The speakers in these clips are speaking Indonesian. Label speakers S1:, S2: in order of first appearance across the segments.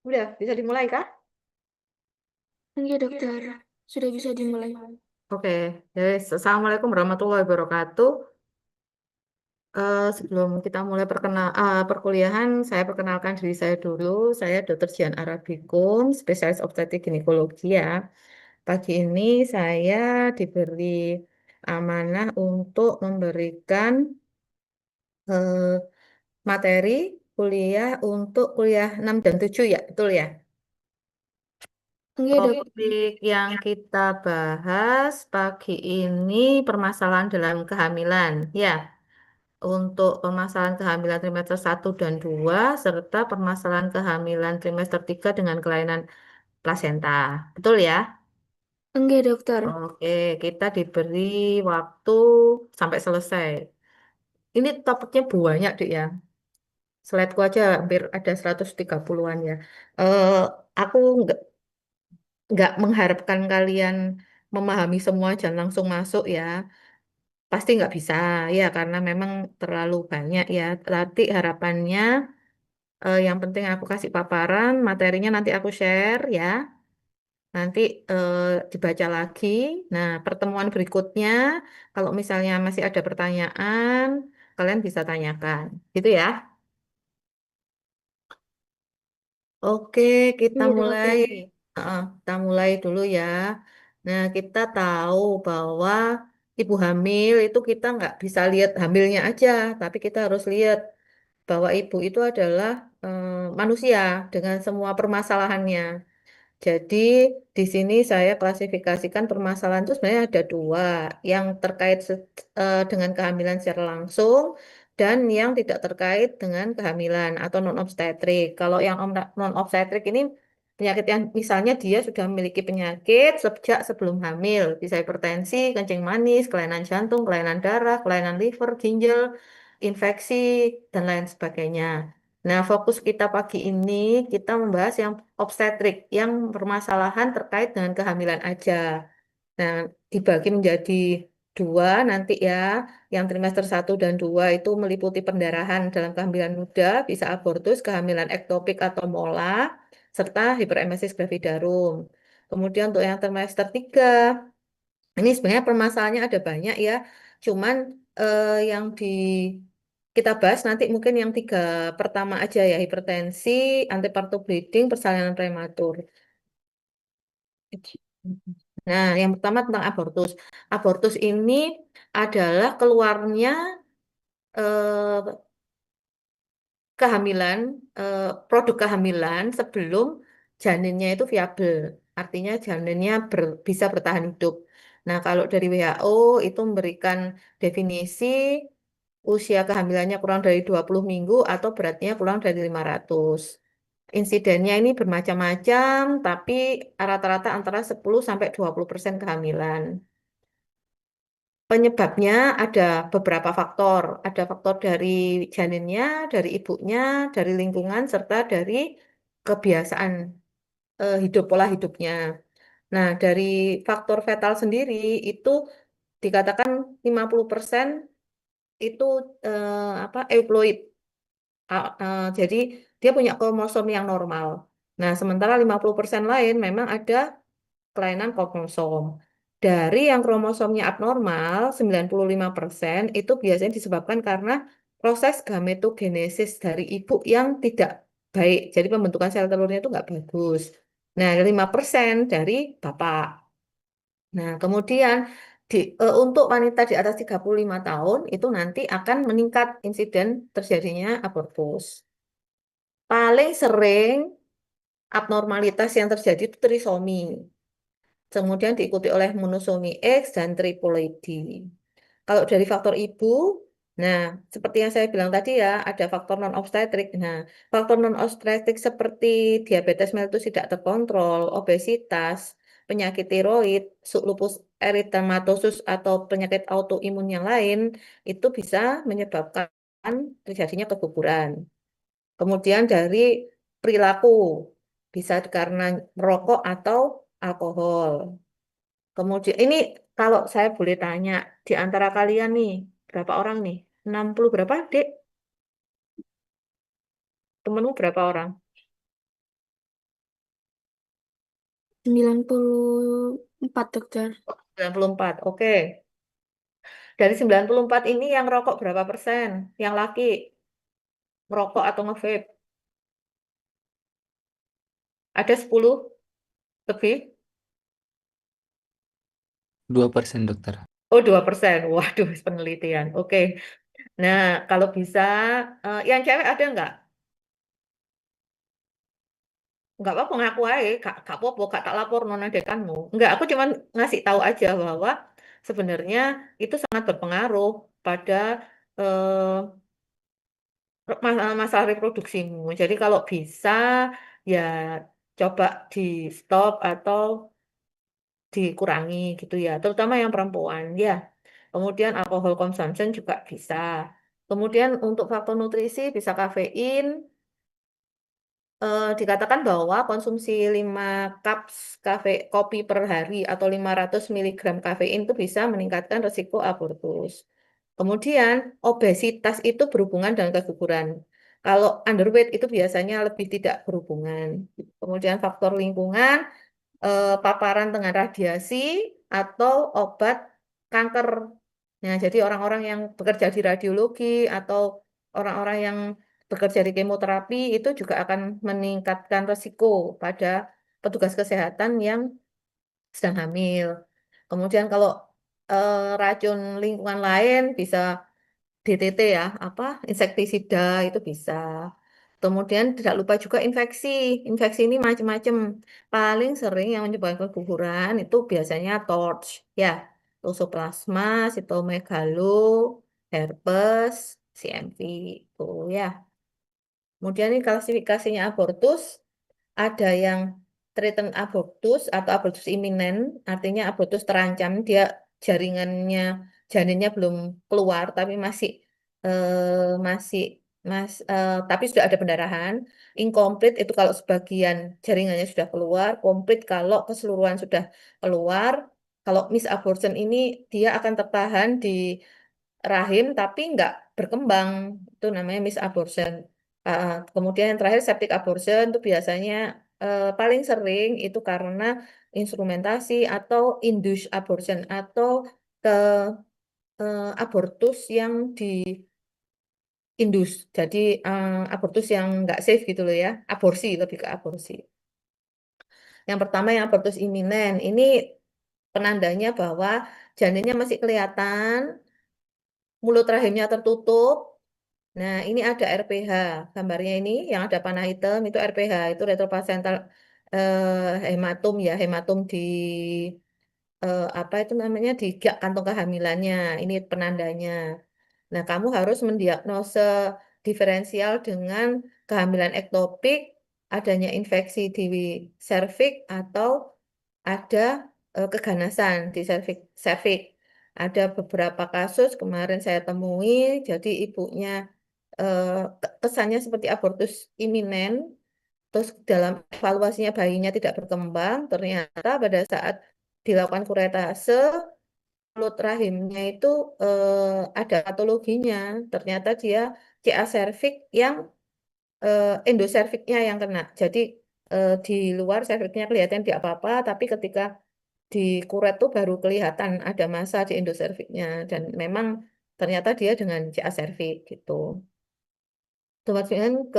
S1: Udah, bisa dimulai kah?
S2: Iya dokter, sudah bisa dimulai.
S1: Oke, jadi Assalamualaikum warahmatullahi wabarakatuh. Sebelum kita mulai perkuliahan, saya perkenalkan diri saya dulu. Saya Dr. Jian Arabikum, spesialis obstetrik ginekologi ya. Pagi ini saya diberi amanah untuk memberikan eh, materi kuliah untuk kuliah 6 dan 7 ya, betul ya?
S2: Iya dok,
S1: Topik yang kita bahas pagi ini permasalahan dalam kehamilan. Ya, untuk permasalahan kehamilan trimester 1 dan 2 serta permasalahan kehamilan trimester 3 dengan kelainan plasenta. Betul ya?
S2: enggak dokter.
S1: Oke, kita diberi waktu sampai selesai. Ini topiknya banyak, Dik ya. Slideku aja hampir ada 130-an ya. Eh, aku nggak mengharapkan kalian memahami semua dan langsung masuk ya. Pasti nggak bisa ya karena memang terlalu banyak ya. Tapi harapannya yang penting aku kasih paparan, materinya nanti aku share ya. Nanti dibaca lagi. Nah, pertemuan berikutnya kalau misalnya masih ada pertanyaan, kalian bisa tanyakan. Gitu ya. Oke, kita
S2: Iya
S1: mulai.
S2: dokter.
S1: Kita mulai dulu ya. Nah, kita tahu bahwa ibu hamil itu kita nggak bisa lihat hamilnya aja, tapi kita harus lihat bahwa ibu itu adalah manusia dengan semua permasalahannya. Jadi di sini saya klasifikasikan permasalahan itu sebenarnya ada dua, yang terkait dengan kehamilan secara langsung dan yang tidak terkait dengan kehamilan atau non obstetrik. Kalau yang non obstetrik ini penyakit yang misalnya dia sudah memiliki penyakit sejak sebelum hamil, bisa hipertensi, kencing manis, kelainan jantung, kelainan darah, kelainan liver, ginjal, infeksi dan lain sebagainya. Nah, fokus kita pagi ini kita membahas yang obstetrik, yang permasalahan terkait dengan kehamilan aja. Nah, dibagi menjadi dua nanti ya. Yang trimester 1 dan 2 itu meliputi pendarahan dalam kehamilan muda, bisa abortus, kehamilan ektopik atau mola, serta hiperemesis gravidarum. Kemudian untuk yang trimester 3 ini sebenarnya permasalahannya ada banyak ya. Cuman yang kita bahas nanti mungkin yang 3 pertama aja ya, hipertensi, antepartum bleeding, persalinan prematur. Nah, yang pertama tentang abortus. Abortus ini adalah keluarnya eh, kehamilan, produk kehamilan sebelum janinnya itu viabel. Artinya janinnya bisa bertahan hidup. Nah, kalau dari WHO itu memberikan definisi usia kehamilannya kurang dari 20 minggu atau beratnya kurang dari 500. Insidennya ini bermacam-macam, tapi rata-rata antara 10 sampai 20% kehamilan. Penyebabnya ada beberapa faktor. Ada faktor dari janinnya, dari ibunya, dari lingkungan, serta dari kebiasaan hidup, pola hidupnya. Nah, dari faktor fetal sendiri itu dikatakan 50% itu euploid. Jadi dia punya kromosom yang normal. Nah, sementara 50% lain memang ada kelainan kromosom. Dari yang kromosomnya abnormal, 95% itu biasanya disebabkan karena proses gametogenesis dari ibu yang tidak baik. Jadi pembentukan sel telurnya itu nggak bagus. Nah, 5% dari bapak. Nah, kemudian untuk wanita di atas 35 tahun itu nanti akan meningkat insiden terjadinya abortus. Paling sering abnormalitas yang terjadi itu trisomi. Kemudian diikuti oleh monosomi X dan triploidy. Kalau dari faktor ibu, nah seperti yang saya bilang tadi ya, ada faktor non-obstetrik. Nah, faktor non-obstetrik seperti diabetes mellitus tidak terkontrol, obesitas, penyakit tiroid, lupus eritematosus atau penyakit autoimun yang lain, itu bisa menyebabkan terjadinya keguguran. Kemudian dari perilaku, bisa karena merokok atau alkohol. Kemudian ini kalau saya boleh tanya, di antara kalian nih, berapa orang nih? 60 berapa, Dek? Temenmu berapa orang?
S2: 94, dokter.
S1: 94. Oke. Dari 94 ini yang rokok berapa persen? Yang laki merokok atau nge-vape? Ada 10 lebih?
S3: 2% dokter.
S1: Oh, 2%. Waduh, penelitian. Oke. Nah, kalau bisa, yang cewek ada nggak? Nggak apa-apa, ngaku aja. Kak Popo, kak tak lapor nona dekanmu. Nggak, aku cuma ngasih tahu aja bahwa sebenarnya itu sangat berpengaruh pada eh, masalah reproduksimu. Jadi kalau bisa, ya coba di stop atau dikurangi gitu ya, terutama yang perempuan ya. Kemudian alkohol consumption juga bisa. Kemudian untuk faktor nutrisi bisa kafein. Dikatakan bahwa konsumsi 5 cups kopi per hari atau 500 miligram kafein itu bisa meningkatkan risiko abortus. Kemudian obesitas itu berhubungan dengan keguguran. Kalau underweight itu biasanya lebih tidak berhubungan. Kemudian faktor lingkungan, paparan dengan radiasi atau obat kanker. Nah, jadi orang-orang yang bekerja di radiologi atau orang-orang yang bekerja di kemoterapi itu juga akan meningkatkan resiko pada petugas kesehatan yang sedang hamil. Kemudian kalau racun lingkungan lain bisa DTT ya, apa insektisida itu bisa. Kemudian tidak lupa juga infeksi. Infeksi ini macam-macam. Paling sering yang menyebabkan keguguran itu biasanya TORCH, ya, Toxoplasma, sitomegalo, herpes, CMV, itu ya. Kemudian ini klasifikasinya abortus, ada yang threatened abortus atau abortus iminen, artinya abortus terancam, dia jaringannya, janinnya belum keluar tapi masih masih tapi sudah ada pendarahan. Incomplete itu kalau sebagian jaringannya sudah keluar, complete kalau keseluruhan sudah keluar. Kalau miss abortion ini dia akan tertahan di rahim tapi nggak berkembang, itu namanya miss abortion. Kemudian yang terakhir septic abortion itu biasanya paling sering itu karena instrumentasi atau induced abortion atau ke abortus yang diindus. Jadi abortus yang nggak safe gitu loh ya. Aborsi, lebih ke aborsi. Yang pertama yang abortus iminen. Ini penandanya bahwa janinnya masih kelihatan, mulut rahimnya tertutup. Nah, ini ada RPH. Gambarnya ini yang ada panah hitam itu RPH, itu retroplacental hematum ya, hematum di apa itu namanya di kantong kehamilannya. Ini penandanya. Nah, kamu harus mendiagnosa diferensial dengan kehamilan ektopik, adanya infeksi di serviks atau ada keganasan di serviks. Ada beberapa kasus kemarin saya temui, jadi ibunya eh, kesannya seperti abortus iminen, terus dalam evaluasinya bayinya tidak berkembang, ternyata pada saat dilakukan kuretase, mulut rahimnya itu ada patologinya. Ternyata dia CA cervix yang endoserviknya yang kena. Jadi di luar cervixnya kelihatan di apa-apa, tapi ketika di kuret tuh baru kelihatan ada massa di endoserviknya dan memang ternyata dia dengan CA cervix gitu. Kemudian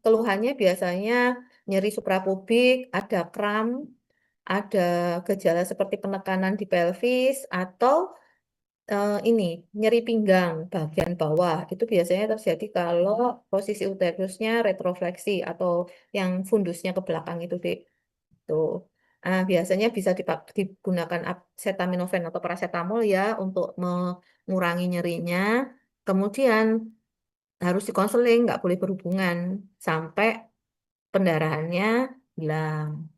S1: keluhannya biasanya nyeri suprapubik, ada kram, ada gejala seperti penekanan di pelvis atau ini nyeri pinggang bagian bawah. Itu biasanya terjadi kalau posisi uterusnya retrofleksi atau yang fundusnya ke belakang itu, Dek. Tuh. Biasanya bisa digunakan acetaminophen atau paracetamol ya untuk mengurangi nyerinya. Kemudian harus dikonseling, nggak boleh berhubungan sampai pendarahannya hilang.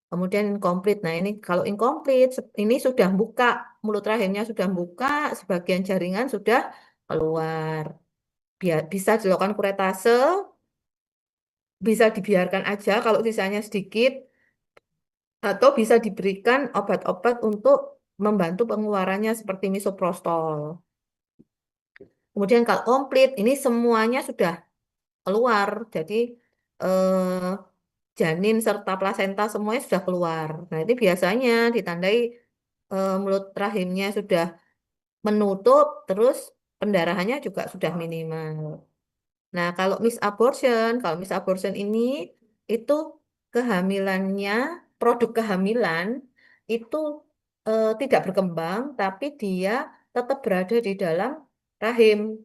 S1: Kemudian incomplete. Nah, ini kalau incomplete, ini sudah buka, mulut rahimnya sudah buka, sebagian jaringan sudah keluar. Biar bisa dilakukan kuretase, bisa dibiarkan aja kalau sisanya sedikit, atau bisa diberikan obat-obat untuk membantu pengeluarannya seperti misoprostol. Kemudian kalau komplit, ini semuanya sudah keluar. Jadi eh, janin serta plasenta semuanya sudah keluar. Nah, itu biasanya ditandai mulut rahimnya sudah menutup, terus pendarahannya juga sudah minimal. Nah, kalau miss abortion ini itu kehamilannya, produk kehamilan itu tidak berkembang, tapi dia tetap berada di dalam rahim.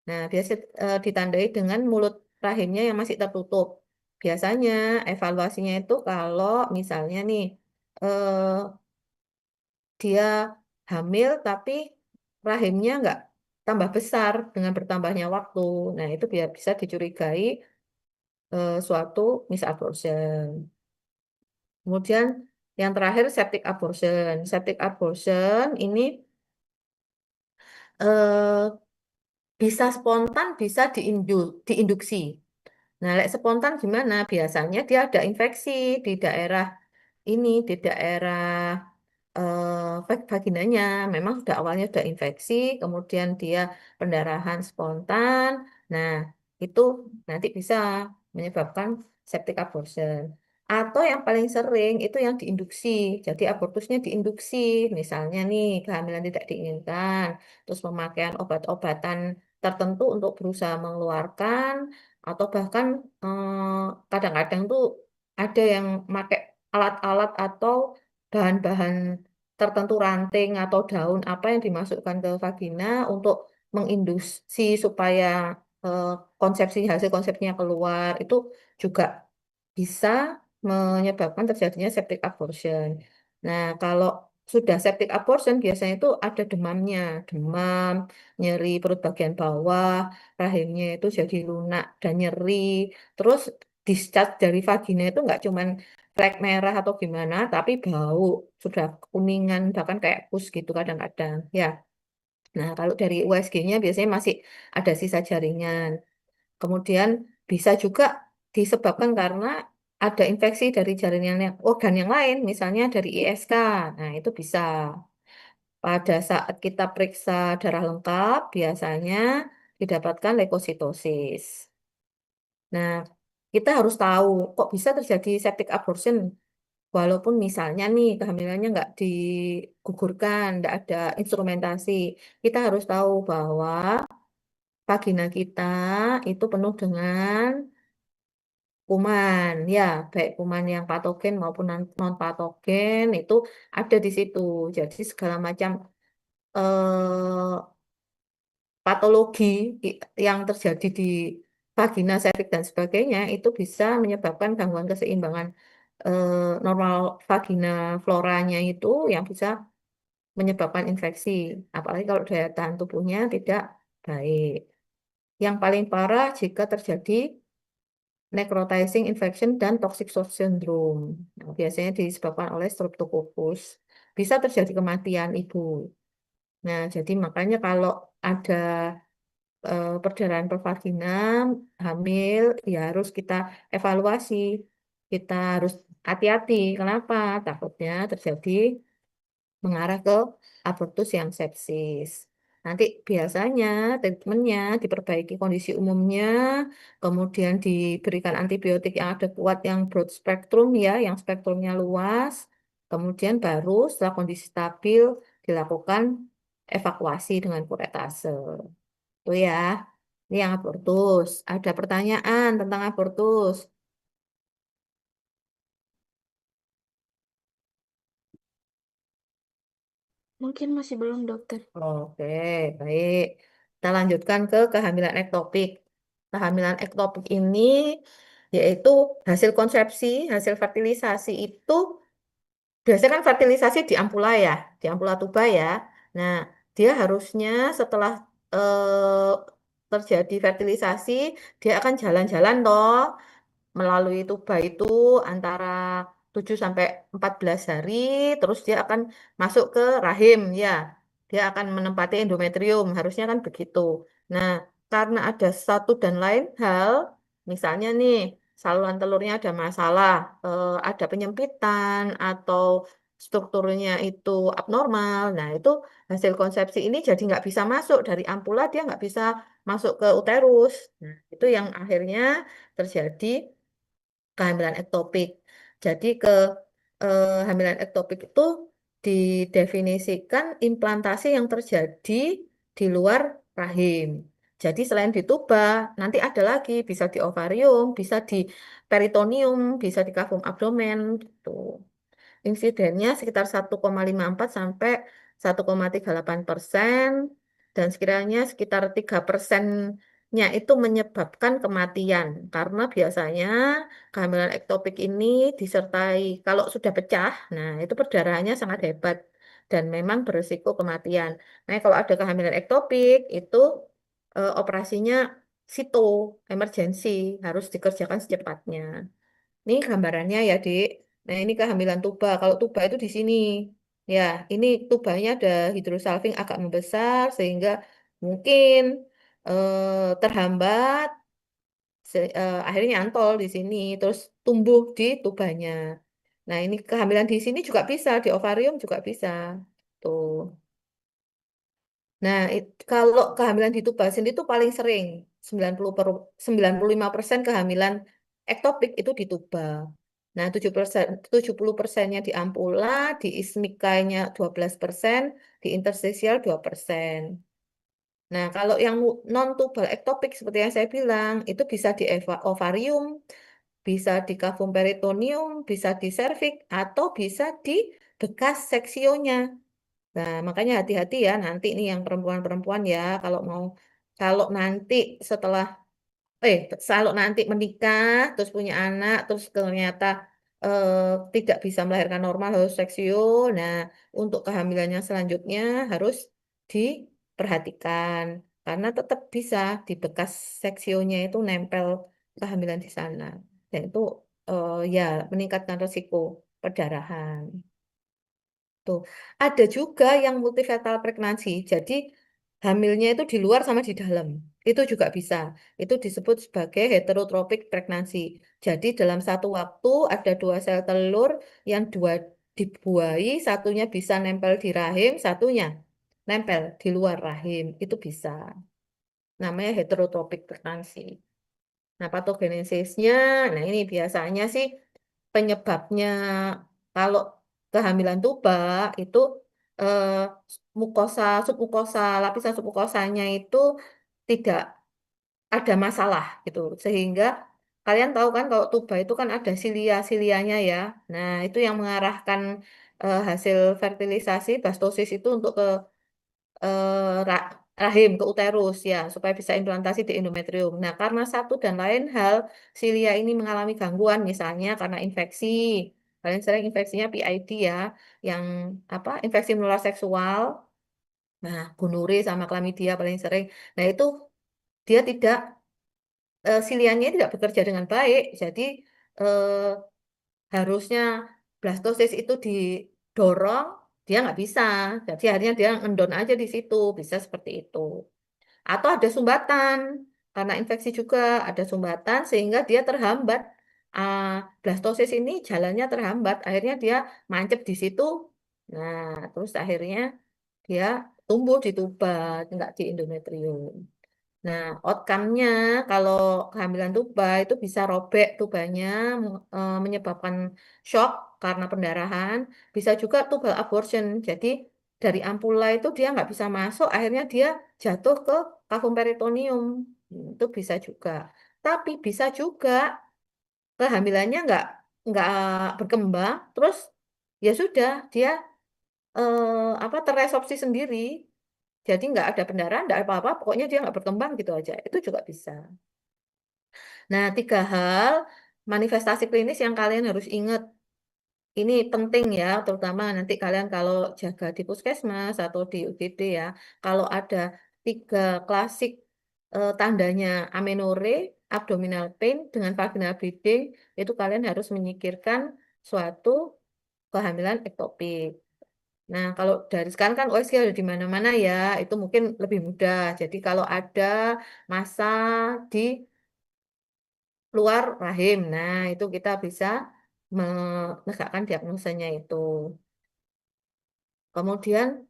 S1: Nah, biasa ditandai dengan mulut rahimnya yang masih tertutup. Biasanya evaluasinya itu kalau misalnya nih eh, dia hamil tapi rahimnya nggak tambah besar dengan bertambahnya waktu. Nah, itu biar bisa dicurigai suatu misabortion. Kemudian yang terakhir septic abortion. Septic abortion ini eh, bisa spontan, bisa diinduksi. Nah, lek spontan gimana? Biasanya dia ada infeksi di daerah ini, di daerah vaginanya. Memang sudah awalnya sudah infeksi, kemudian dia pendarahan spontan. Nah, itu nanti bisa menyebabkan septic abortion. Atau yang paling sering itu yang diinduksi. Jadi abortusnya diinduksi. Misalnya nih, kehamilan tidak diinginkan, terus pemakaian obat-obatan tertentu untuk berusaha mengeluarkan, atau bahkan kadang-kadang tuh ada yang pakai alat-alat atau bahan-bahan tertentu ranting atau daun apa yang dimasukkan ke vagina untuk menginduksi supaya eh, hasil konsepsinya keluar itu juga bisa menyebabkan terjadinya septic abortion. Nah, kalau sudah septic abortion biasanya itu ada demamnya, demam, nyeri perut bagian bawah, rahimnya itu jadi lunak dan nyeri. Terus discharge dari vagina itu nggak cuman flek merah atau gimana, tapi bau, sudah kuningan, bahkan kayak pus gitu kadang-kadang. Ya, nah kalau dari USG-nya biasanya masih ada sisa jaringan. Kemudian bisa juga disebabkan karena ada infeksi dari jaringan organ yang lain, misalnya dari ISK. Nah, itu bisa. Pada saat kita periksa darah lengkap, biasanya didapatkan leukositosis. Nah, kita harus tahu kok bisa terjadi septic abortion. Walaupun misalnya nih kehamilannya nggak digugurkan, nggak ada instrumentasi, kita harus tahu bahwa vagina kita itu penuh dengan kuman, ya, baik kuman yang patogen maupun non patogen itu ada di situ. Jadi segala macam eh, patologi yang terjadi di vagina, serviks dan sebagainya itu bisa menyebabkan gangguan keseimbangan normal vagina floranya itu yang bisa menyebabkan infeksi. Apalagi kalau daya tahan tubuhnya tidak baik. Yang paling parah jika terjadi necrotizing infection dan toxic shock syndrome. Nah, biasanya disebabkan oleh Streptococcus. Bisa terjadi kematian ibu. Nah, jadi makanya kalau ada perdarahan pervagina, hamil, ya harus kita evaluasi. Kita harus hati-hati. Kenapa? Takutnya terjadi mengarah ke abortus yang sepsis. Nanti biasanya treatmentnya diperbaiki kondisi umumnya, kemudian diberikan antibiotik yang ada kuat, yang broad spectrum ya, yang spektrumnya luas, kemudian baru setelah kondisi stabil dilakukan evakuasi dengan kuretase. Itu ya, ini yang abortus. Ada pertanyaan tentang abortus?
S2: Mungkin masih belum, dokter.
S1: Oke, baik. Kita lanjutkan ke kehamilan ektopik. Kehamilan ektopik ini yaitu hasil konsepsi, hasil fertilisasi itu biasanya kan fertilisasi di ampula ya, di ampula tuba ya. Nah, dia harusnya setelah eh, terjadi fertilisasi, dia akan jalan-jalan toh melalui tuba itu antara 7 sampai 14 hari, terus dia akan masuk ke rahim ya. Dia akan menempati endometrium, harusnya kan begitu. Nah, karena ada satu dan lain hal, misalnya nih saluran telurnya ada masalah, ada penyempitan atau strukturnya itu abnormal. Nah, itu hasil konsepsi ini jadi nggak bisa masuk dari ampula, dia nggak bisa masuk ke uterus. Nah, itu yang akhirnya terjadi kehamilan ektopik. Jadi kehamilan ektopik itu didefinisikan implantasi yang terjadi di luar rahim. Jadi selain di tuba, nanti ada lagi bisa di ovarium, bisa di peritoneum, bisa di kavum abdomen gitu. Insidennya sekitar 1,54 sampai 1,38%, dan sekiranya sekitar 3%-nya itu menyebabkan kematian karena biasanya kehamilan ektopik ini disertai kalau sudah pecah, nah itu perdarahannya sangat hebat dan memang berisiko kematian. Nah, kalau ada kehamilan ektopik itu operasinya sito, emergensi, harus dikerjakan secepatnya. Ini gambarannya ya, Dik. Nah, ini kehamilan tuba. Kalau tuba itu di sini. Ya, ini tubanya ada hidrosalping agak membesar sehingga mungkin terhambat, akhirnya nyantol di sini, terus tumbuh di tubanya. Nah, ini kehamilan di sini juga bisa, di ovarium juga bisa. Tuh. Nah, kalau kehamilan di tuba sendiri itu paling sering 95% kehamilan ektopik itu di tuba. Nah, 70%nya di ampula, di ismikanya 12%, di interstisial 2%. Nah, kalau yang non tubal ektopik seperti yang saya bilang, itu bisa di ovarium, bisa di kavum peritoneum, bisa di serviks, atau bisa di bekas seksionya. Nah, makanya hati-hati ya nanti nih yang perempuan-perempuan ya kalau nanti setelah eh kalau nanti menikah terus punya anak terus ternyata eh, tidak bisa melahirkan normal harus seksio. Nah, untuk kehamilan yang selanjutnya harus diperhatikan karena tetap bisa di bekas seksionya itu nempel kehamilan di sana. Dan itu ya meningkatkan risiko perdarahan. Tuh. Ada juga yang multifetal pregnancy. Jadi hamilnya itu di luar sama di dalam. Itu juga bisa. Itu disebut sebagai heterotropik pregnancy. Jadi dalam satu waktu ada dua sel telur yang dua dibuahi, satunya bisa nempel di rahim, satunya nempel di luar rahim. Itu bisa. Namanya heterotropik pregnancy. Nah, patogenesisnya, nah ini biasanya sih penyebabnya kalau kehamilan tuba itu eh, mukosa, submukosa, lapisan submukosanya itu tidak ada masalah gitu. Sehingga kalian tahu kan kalau tuba itu kan ada silia-silianya ya. Nah, itu yang mengarahkan hasil fertilisasi blastosis itu untuk ke rahim ke uterus ya supaya bisa implantasi di endometrium. Nah, karena satu dan lain hal silia ini mengalami gangguan misalnya karena infeksi. Paling sering infeksinya PID ya, yang apa? Infeksi menular seksual. Nah, gonorrhea sama chlamydia paling sering. Nah, itu dia tidak silianya tidak bekerja dengan baik. Jadi eh, harusnya blastosis itu didorong, dia nggak bisa. Jadi akhirnya dia ngendon aja di situ, bisa seperti itu. Atau ada sumbatan, karena infeksi juga ada sumbatan sehingga dia terhambat. Ah, blastosis ini jalannya terhambat, akhirnya dia mancep di situ. Nah, terus akhirnya dia tumbuh di tuba, nggak di endometrium. Nah, outcome-nya kalau kehamilan tuba itu bisa robek tubanya, menyebabkan shock karena pendarahan. Bisa juga tubal abortion. Jadi dari ampula itu dia nggak bisa masuk, akhirnya dia jatuh ke kavum peritoneum. Itu bisa juga. Tapi bisa juga kehamilannya nggak berkembang, terus ya sudah dia apa terresorpsi sendiri. Jadi nggak ada pendarahan, nggak apa-apa, pokoknya dia nggak berkembang gitu aja. Itu juga bisa. Nah, tiga hal manifestasi klinis yang kalian harus ingat. Ini penting ya, terutama nanti kalian kalau jaga di puskesmas atau di UGD ya. Kalau ada tiga klasik tandanya amenore, abdominal pain dengan vaginal bleeding, itu kalian harus menyingkirkan suatu kehamilan ektopik. Nah, kalau dari sekarang kan OSG ada di mana-mana ya, itu mungkin lebih mudah. Jadi kalau ada masa di luar rahim, nah itu kita bisa menegakkan diagnosanya itu. Kemudian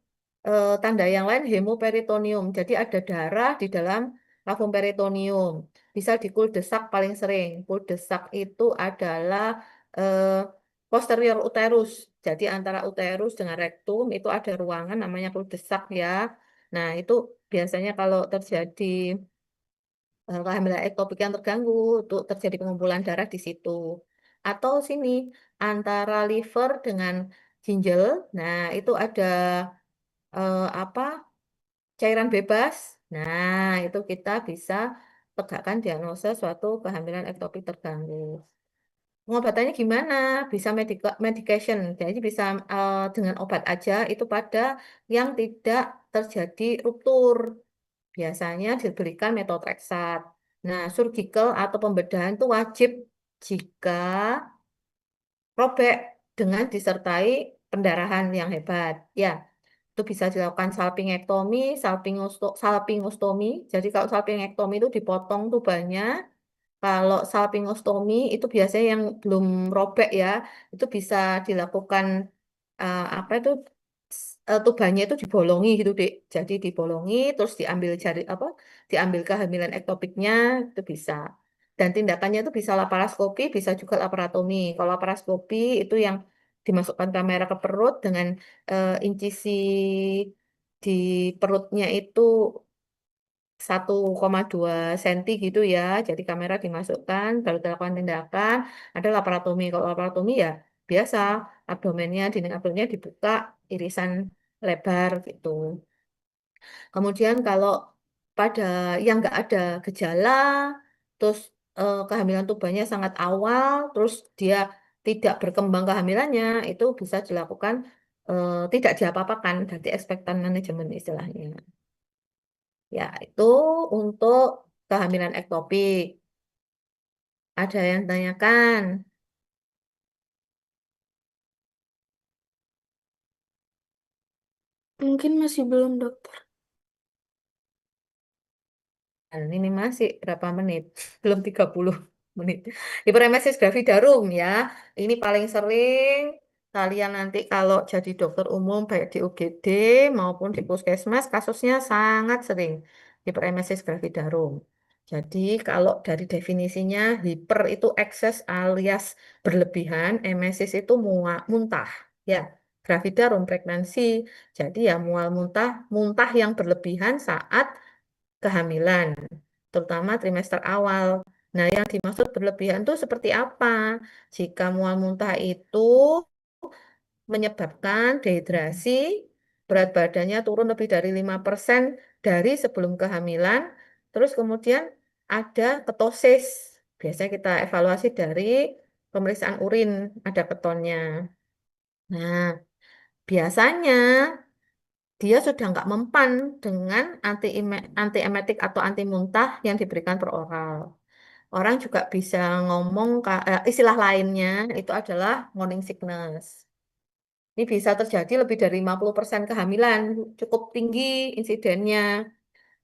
S1: tanda yang lain hemoperitoneum, jadi ada darah di dalam lavum peritoneum. Bisa di kuldesak paling sering. Kuldesak itu adalah eh, posterior uterus. Jadi antara uterus dengan rektum itu ada ruangan namanya kuldesak ya. Nah, itu biasanya kalau terjadi kehamilan ektopik yang terganggu, itu terjadi pengumpulan darah di situ. Atau sini, antara liver dengan ginjal, nah itu ada apa cairan bebas. Nah, itu kita bisa tegakkan diagnosa suatu kehamilan ektopik terganggu. Pengobatannya gimana? Bisa medication, jadi bisa dengan obat aja itu pada yang tidak terjadi ruptur. Biasanya diberikan metotrexat. Nah, surgical atau pembedahan itu wajib jika robek dengan disertai pendarahan yang hebat. Ya, itu bisa dilakukan salpingektomi, salpingostomi. Jadi kalau salpingektomi itu dipotong tubannya, kalau salpingostomi itu biasanya yang belum robek ya, itu bisa dilakukan apa itu tubannya itu dibolongi gitu, Dek. Jadi dibolongi terus diambil jari apa? Diambil kehamilan ektopiknya itu bisa. Dan tindakannya itu bisa laparoskopi, bisa juga laparotomi. Kalau laparoskopi itu yang dimasukkan kamera ke perut dengan incisi di perutnya itu 1,2 cm gitu ya. Jadi kamera dimasukkan, baru dilakukan tindakan, ada laparotomi. Kalau laparotomi ya biasa, abdomennya, dinding abdomennya dibuka, irisan lebar gitu. Kemudian kalau pada yang nggak ada gejala, terus kehamilan tubannya sangat awal, terus dia tidak berkembang kehamilannya, itu bisa dilakukan tidak diapa-apakan, berarti expectant management istilahnya. Ya, itu untuk kehamilan ektopik. Ada yang tanyakan?
S2: Mungkin masih belum, dokter.
S1: Dan ini masih berapa menit? Belum 30 menit. Hiperemesis gravidarum ya. Ini paling sering kalian nanti kalau jadi dokter umum baik di UGD maupun di puskesmas kasusnya sangat sering hiperemesis gravidarum. Jadi kalau dari definisinya hiper itu ekses alias berlebihan, emesis itu muntah. Ya, gravidarum pregnancy. Jadi ya mual muntah, muntah yang berlebihan saat kehamilan, terutama trimester awal. Nah, yang dimaksud berlebihan itu seperti apa? Jika mual muntah itu menyebabkan dehidrasi, berat badannya turun lebih dari 5% dari sebelum kehamilan, terus kemudian ada ketosis. Biasanya kita evaluasi dari pemeriksaan urin, ada ketonnya. Nah, biasanya dia sudah nggak mempan dengan antiemetik atau anti muntah yang diberikan per oral. Orang juga bisa ngomong, istilah lainnya itu adalah morning sickness. Ini bisa terjadi lebih dari 50% kehamilan, cukup tinggi insidennya.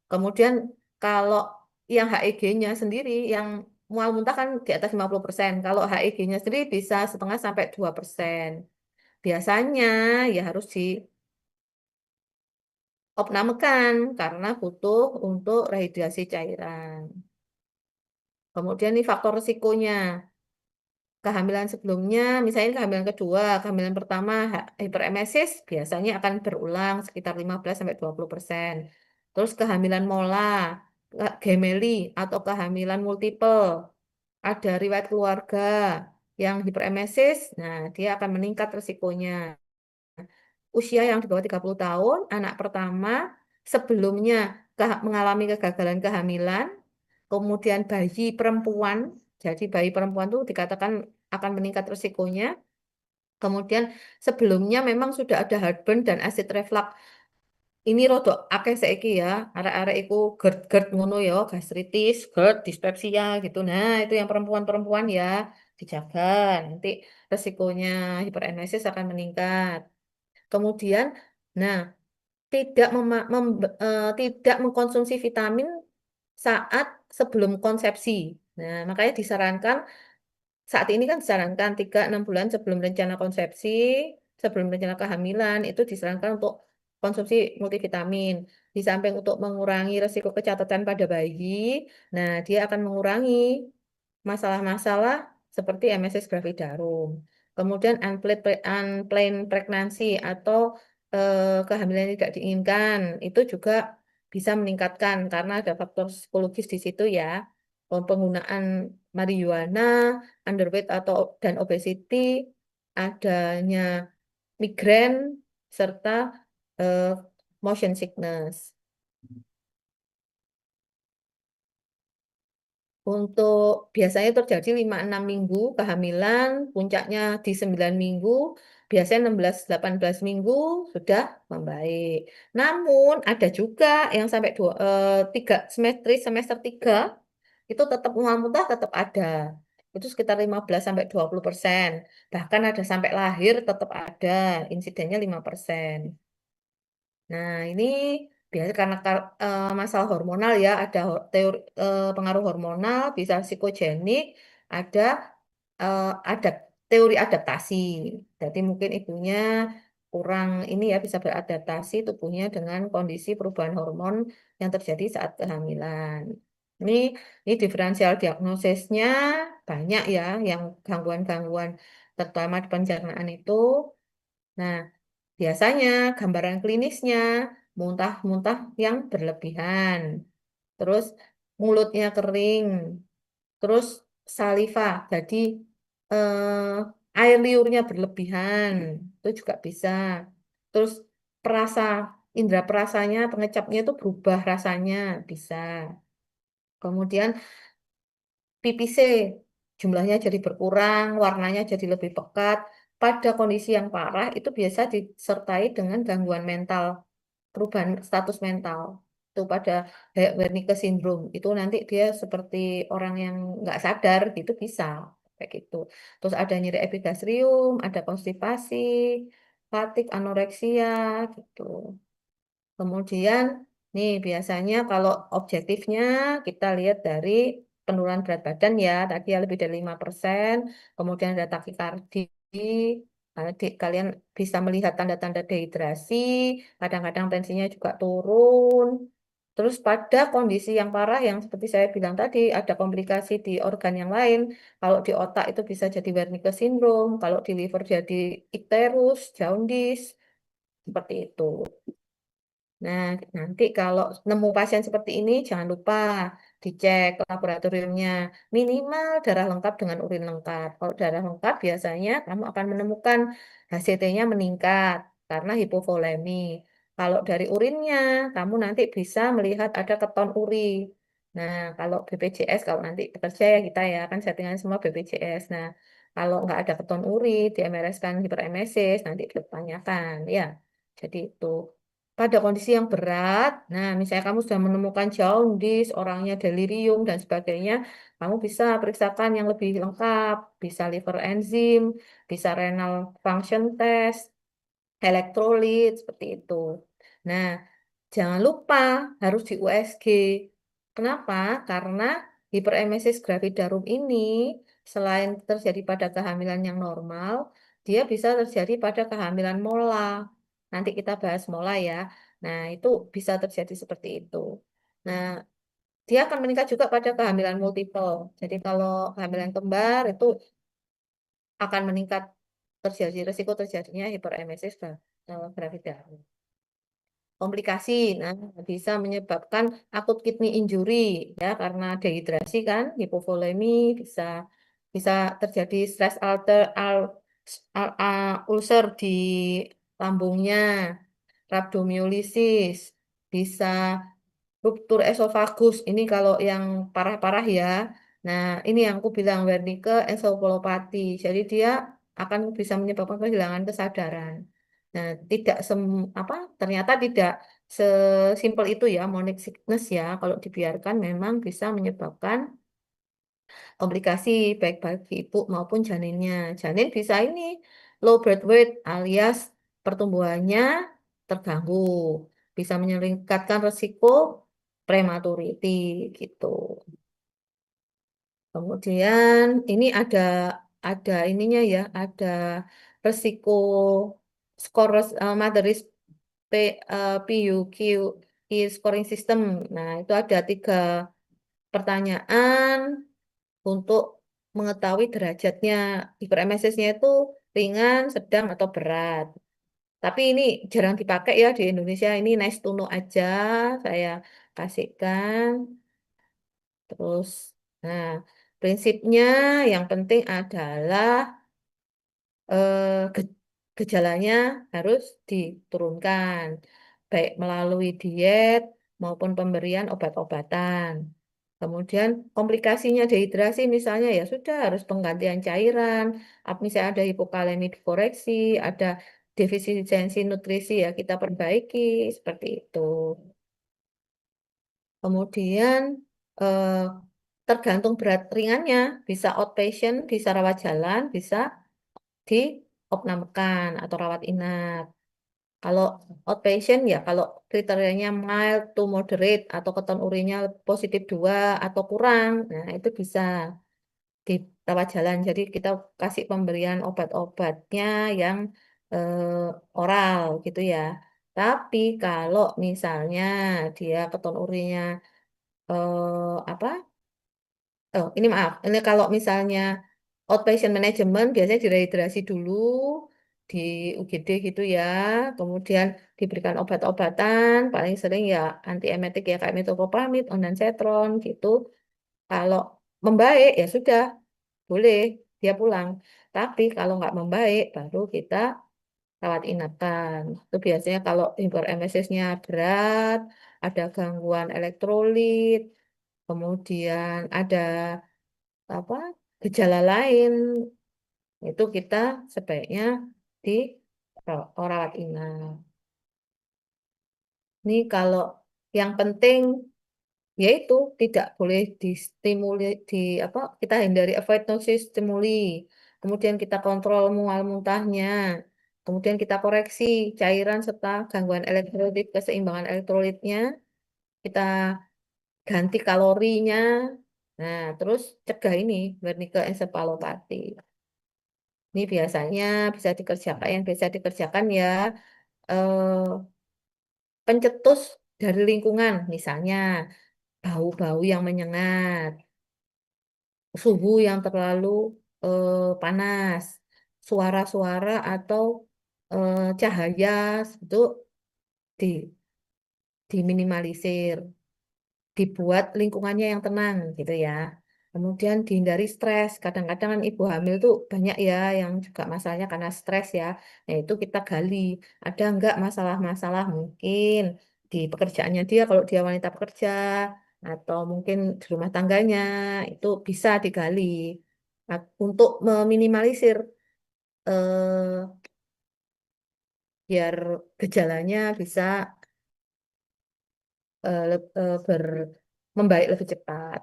S1: Kemudian kalau yang HEG-nya sendiri, yang mual muntah kan di atas 50%. Kalau HEG-nya sendiri bisa setengah sampai 2%. Biasanya ya harus diopnamkan karena butuh untuk rehidrasi cairan. Kemudian ini faktor risikonya. Kehamilan sebelumnya, misalnya kehamilan kedua, kehamilan pertama, hiperemesis biasanya akan berulang sekitar 15-20%. Terus kehamilan mola, gemeli, atau kehamilan multiple, ada riwayat keluarga yang hiperemesis, nah dia akan meningkat resikonya. Usia yang di bawah 30 tahun, anak pertama, sebelumnya mengalami kegagalan kehamilan, kemudian bayi perempuan, jadi bayi perempuan itu dikatakan akan meningkat risikonya. Kemudian sebelumnya memang sudah ada heartburn dan acid reflux. Ini rodok akeh saiki ya, arek-arek iku GERD-GERD ngono ya, gastritis, GERD, dispepsia gitu. Nah, itu yang perempuan-perempuan ya, dijaga. Nanti resikonya hiperemesis akan meningkat. Kemudian, nah, tidak mengkonsumsi vitamin saat sebelum konsepsi. Nah, makanya disarankan saat ini kan disarankan 3-6 bulan sebelum rencana konsepsi, sebelum rencana kehamilan itu disarankan untuk konsumsi multivitamin. Di samping untuk mengurangi resiko kecacatan pada bayi, nah dia akan mengurangi masalah-masalah seperti MSS gravidarum. Kemudian unplanned pregnancy atau kehamilan yang tidak diinginkan itu juga bisa meningkatkan karena ada faktor psikologis di situ ya. Penggunaan marijuana, underweight atau dan obesity, adanya migrain serta eh, motion sickness. Untuk biasanya terjadi 5-6 minggu kehamilan, puncaknya di 9 minggu, biasanya 16-18 minggu sudah membaik. Namun ada juga yang sampai 3 semester 3 itu tetap mual-muntah tetap ada. Itu sekitar 15-20%. Bahkan ada sampai lahir tetap ada, insidennya 5%. Nah, ini biasa karena masalah hormonal ya, ada teori pengaruh hormonal, bisa psikogenik, ada ada teori adaptasi. Jadi mungkin ibunya kurang ini ya bisa beradaptasi tubuhnya dengan kondisi perubahan hormon yang terjadi saat kehamilan. Ini ini diferensial diagnosisnya banyak ya, yang gangguan-gangguan terutama di pencernaan itu. Nah, biasanya gambaran klinisnya muntah-muntah yang berlebihan, terus mulutnya kering, terus saliva, jadi air liurnya berlebihan, itu juga bisa. Terus perasa, indera perasanya, pengecapnya itu berubah rasanya, bisa. Kemudian pipis C, jumlahnya jadi berkurang, warnanya jadi lebih pekat. Pada kondisi yang parah itu biasa disertai dengan gangguan mental, perubahan status mental. Itu pada kayak Wernicke syndrome, itu nanti dia seperti orang yang nggak sadar gitu bisa kayak gitu. Terus ada nyeri epigastrium, ada konstipasi, fatigue, anoreksia gitu. Kemudian, nih biasanya kalau objektifnya kita lihat dari penurunan berat badan ya, tadi ya lebih dari 5%, kemudian ada takikardi, kalian bisa melihat tanda-tanda dehidrasi, kadang-kadang tensinya juga turun. Terus pada kondisi yang parah yang seperti saya bilang tadi, ada komplikasi di organ yang lain. Kalau di otak itu bisa jadi Wernicke syndrome, kalau di liver jadi icterus, jaundice, seperti itu. Nah, nanti kalau nemu pasien seperti ini, jangan lupa dicek laboratoriumnya. Minimal darah lengkap dengan urin lengkap. Kalau darah lengkap, biasanya kamu akan menemukan HCT-nya meningkat karena hipovolemi. Kalau dari urinnya, kamu nanti bisa melihat ada keton uri. Nah, kalau BPJS, kalau nanti bekerja ya kita ya, kan settingan semua BPJS. Nah, kalau nggak ada keton uri, di MRS kan hiperemesis, nanti ditanyakan. Ya, jadi itu pada kondisi yang berat, nah misalnya kamu sudah menemukan jaundice, orangnya delirium dan sebagainya, kamu bisa periksakan yang lebih lengkap, bisa liver enzim, bisa renal function test, elektrolit, seperti itu. Nah, jangan lupa harus di USG. Kenapa? Karena hiperemesis gravidarum ini selain terjadi pada kehamilan yang normal, dia bisa terjadi pada kehamilan mola. Nanti kita bahas mola ya. Nah, itu bisa terjadi seperti itu. Nah, dia akan meningkat juga pada kehamilan multiple. Jadi kalau kehamilan kembar itu akan meningkat terjadi risiko terjadinya hiperemesis gravidarum. Komplikasi, nah bisa menyebabkan akut kidney injury ya karena dehidrasi kan, hipovolemi bisa bisa terjadi stress ulcer di lambungnya, rhabdomyolysis, bisa ruptur esofagus. Ini kalau yang parah-parah ya. Nah, ini yang aku bilang Wernicke encephalopathy. Jadi dia akan bisa menyebabkan kehilangan kesadaran. Nah, tidak apa ternyata tidak sesimpel itu ya morning sickness ya. Kalau dibiarkan memang bisa menyebabkan komplikasi baik bagi ibu maupun janinnya. Janin bisa ini low birth weight alias pertumbuhannya terganggu. Bisa meningkatkan resiko prematurity gitu. Kemudian ini ada ininya ya, ada resiko skor mother is PUQ scoring system. Nah, itu ada 3 pertanyaan untuk mengetahui derajatnya. Hiper-MSS-nya itu ringan, sedang, atau berat. Tapi ini jarang dipakai ya di Indonesia. Ini nice to know aja. Saya kasihkan. Terus, nah, prinsipnya yang penting adalah ge- gejalanya harus diturunkan, baik melalui diet maupun pemberian obat-obatan. Kemudian komplikasinya dehidrasi misalnya ya sudah harus penggantian cairan, misalnya ada hipokalemi dikoreksi, ada defisiensi nutrisi ya kita perbaiki seperti itu. Kemudian eh, tergantung berat ringannya, bisa outpatient, bisa rawat jalan, bisa diopnamkan atau rawat inap. Kalau outpatient ya kalau kriterianya mild to moderate atau keton urinnya positif 2 atau kurang, nah itu bisa di rawat jalan. Jadi kita kasih pemberian obat-obatnya yang oral gitu ya. Tapi kalau misalnya dia keton urinnya apa? Oh, ini maaf. Ini kalau misalnya outpatient management biasanya direhidrasi dulu di UGD gitu ya. Kemudian diberikan obat-obatan, paling sering ya antiemetik ya kayak metoclopramid, ondansetron gitu. Kalau membaik ya sudah, boleh dia pulang. Tapi kalau nggak membaik, baru kita rawat inapkan. Itu biasanya kalau impor MSS-nya berat, ada gangguan elektrolit, kemudian ada apa gejala lain itu kita sebaiknya di rawat inap. Ini kalau yang penting yaitu tidak boleh distimuli di apa kita hindari avoid nausea stimuli. Kemudian kita kontrol mual muntahnya. Kemudian kita koreksi cairan serta gangguan elektrolit, keseimbangan elektrolitnya. Kita ganti kalorinya. Nah, terus cegah ini Wernicke encephalopathy. Ini biasanya bisa dikerjakan, yang biasa dikerjakan ya eh, pencetus dari lingkungan, misalnya bau-bau yang menyengat, suhu yang terlalu panas, suara-suara atau cahaya itu di, diminimalisir. Dibuat lingkungannya yang tenang gitu ya. Kemudian dihindari stres. Kadang-kadang kan ibu hamil tuh banyak ya yang juga masalahnya karena stres ya. Nah itu kita gali. Ada enggak masalah-masalah mungkin di pekerjaannya dia kalau dia wanita pekerja atau mungkin di rumah tangganya itu bisa digali. Nah, untuk meminimalisir eh, biar gejalanya bisa membaik lebih cepat.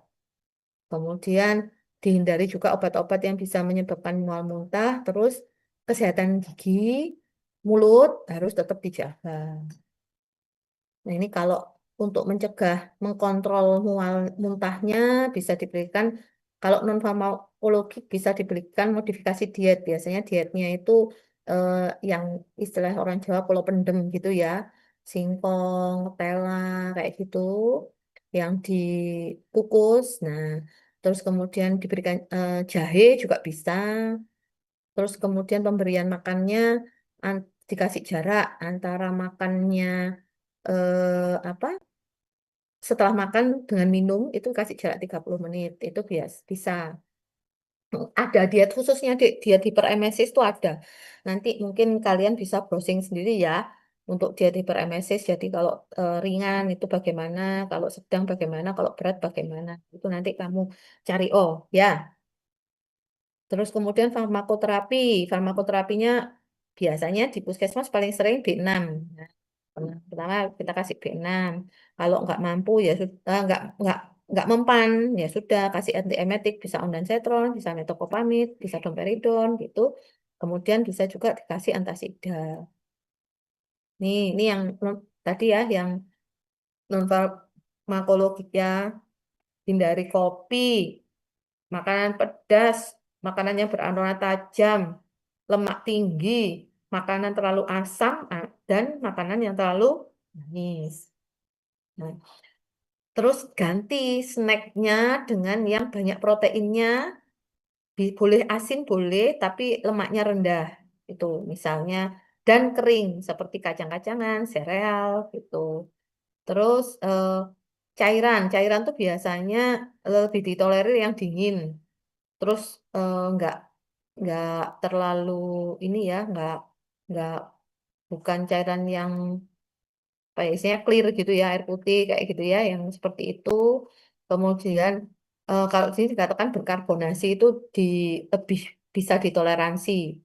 S1: Kemudian dihindari juga obat-obat yang bisa menyebabkan mual muntah. Terus kesehatan gigi, mulut harus tetap dijaga. Nah ini kalau untuk mencegah, mengkontrol mual muntahnya bisa diberikan, kalau non farmakologik bisa diberikan modifikasi diet. Biasanya dietnya itu eh, yang istilah orang Jawa pulau pendem gitu ya, singkong, tela kayak gitu, yang dikukus. Nah, terus kemudian diberikan jahe juga bisa. Terus kemudian pemberian makannya dikasih jarak antara makannya apa setelah makan dengan minum itu kasih jarak 30 menit itu bisa ada diet khususnya diet hiperemesis itu ada nanti mungkin kalian bisa browsing sendiri ya untuk diet hiperemesis jadi kalau ringan itu bagaimana kalau sedang bagaimana kalau berat bagaimana itu nanti kamu cari oh ya terus kemudian farmakoterapi farmakoterapinya biasanya di puskesmas paling sering B6. Pertama kita kasih B6. Kalau nggak mampu ya sudah nggak mempan ya sudah kasih antiemetik bisa ondansetron, bisa metoclopramid, bisa domperidon gitu. Kemudian bisa juga dikasih antasida. Ini yang tadi ya yang non farmakologik ya hindari kopi, makanan pedas, makanan yang beraroma tajam, lemak tinggi, makanan terlalu asam dan makanan yang terlalu manis. Nah, terus ganti snacknya dengan yang banyak proteinnya, boleh asin boleh, tapi lemaknya rendah. Itu misalnya dan kering seperti kacang-kacangan, sereal gitu. Terus cairan tuh biasanya lebih ditolerir yang dingin. Terus nggak terlalu ini ya, nggak bukan cairan yang apa ya, isinya clear gitu ya, air putih kayak gitu ya, yang seperti itu. Kemudian kalau di sini dikatakan berkarbonasi itu di lebih bisa ditoleransi.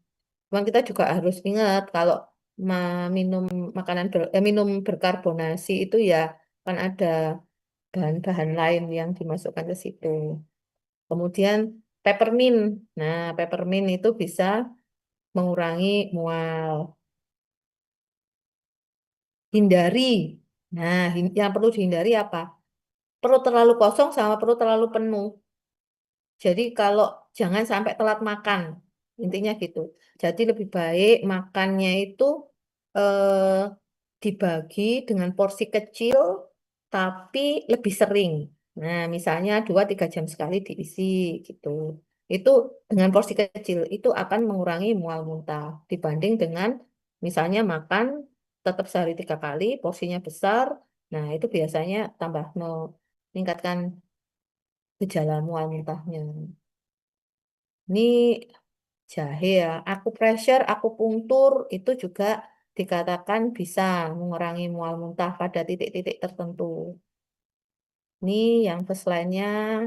S1: Cuman kita juga harus ingat kalau minum minum berkarbonasi itu ya kan ada bahan-bahan lain yang dimasukkan ke situ. Kemudian peppermint. Nah, peppermint itu bisa mengurangi mual. Hindari. Nah, yang perlu dihindari apa? Perut terlalu kosong sama perut terlalu penuh. Jadi kalau jangan sampai telat makan, intinya gitu. Jadi lebih baik makannya itu eh, dibagi dengan porsi kecil, tapi lebih sering. Nah, misalnya 2-3 jam sekali diisi gitu. Itu dengan porsi kecil itu akan mengurangi mual muntah dibanding dengan misalnya makan tetap sehari 3 kali, porsinya besar. Nah, itu biasanya tambah meningkatkan gejala mual muntahnya. Ini jahe ya. Akupressure, akupunktur itu juga dikatakan bisa mengurangi mual muntah pada titik-titik tertentu. Ini yang first line-nya,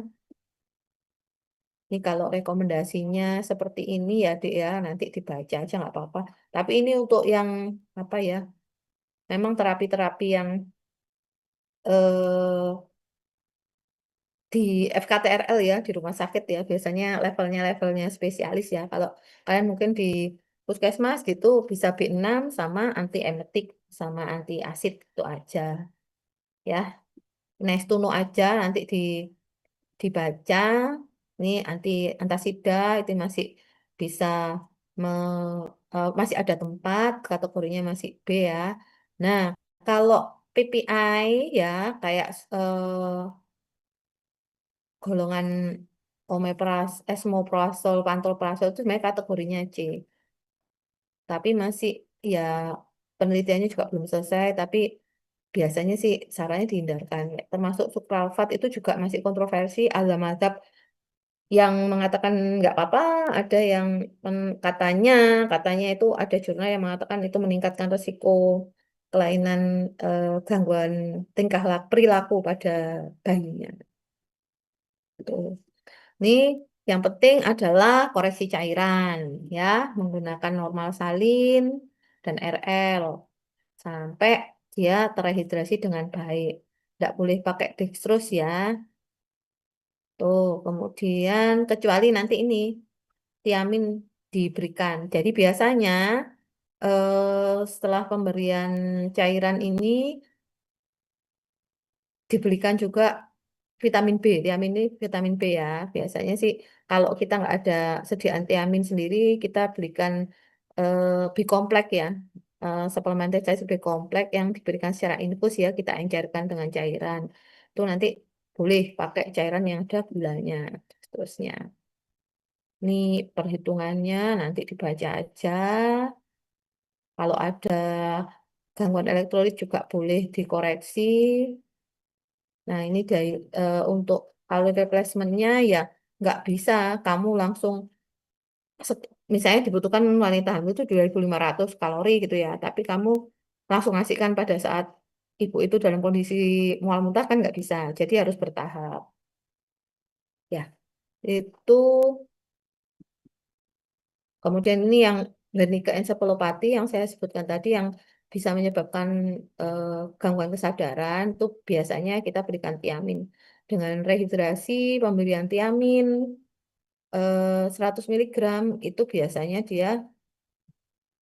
S1: ini kalau rekomendasinya seperti ini ya, Dek ya, nanti dibaca aja nggak apa-apa. Tapi ini untuk yang apa ya, memang terapi-terapi yang eh, di FKTRL ya, di rumah sakit ya, biasanya levelnya spesialis ya. Kalau kalian mungkin di puskesmas gitu bisa B6 sama anti emetik sama anti asid itu aja ya. Nestuno aja nanti dibaca. Ini antasida itu masih bisa me, masih ada tempat, kategorinya masih B ya. Nah, kalau PPI ya kayak golongan esomeprazol, pantoprazol itu sebenarnya kategorinya C. Tapi masih ya penelitiannya juga belum selesai, tapi biasanya sih sarannya dihindarkan. Ya, termasuk sukralfat itu juga masih kontroversi. Ada mazhab yang mengatakan nggak apa-apa, ada yang katanya katanya itu ada jurnal yang mengatakan itu meningkatkan resiko kelainan gangguan tingkah laku perilaku pada bayinya. Gitu. Ini yang penting adalah koreksi cairan ya, menggunakan normal salin dan RL sampai dia terhidrasi dengan baik. Tidak boleh pakai dextrose ya. Tuh, kemudian kecuali nanti ini tiamin diberikan. Jadi biasanya setelah pemberian cairan ini diberikan juga vitamin B. Tiamin ini vitamin B ya. Biasanya sih kalau kita nggak ada sediaan tiamin sendiri, kita belikan B-komplek ya. Suplemen TCA B-komplek yang diberikan secara infus ya, kita encerkan dengan cairan. Itu nanti boleh pakai cairan yang ada gulanya. Seterusnya. Ini perhitungannya nanti dibaca aja. Kalau ada gangguan elektrolit juga boleh dikoreksi. Nah, ini dari untuk kalori replacement-nya ya nggak bisa kamu langsung misalnya dibutuhkan wanita hamil itu 2.500 kalori gitu ya, tapi kamu langsung ngasihkan pada saat ibu itu dalam kondisi mual muntah kan nggak bisa, jadi harus bertahap. Ya, itu kemudian ini yang Wernicke encephalopathy yang saya sebutkan tadi yang bisa menyebabkan eh, gangguan kesadaran itu biasanya kita berikan tiamin dengan rehidrasi, pemberian tiamin 100 miligram itu biasanya dia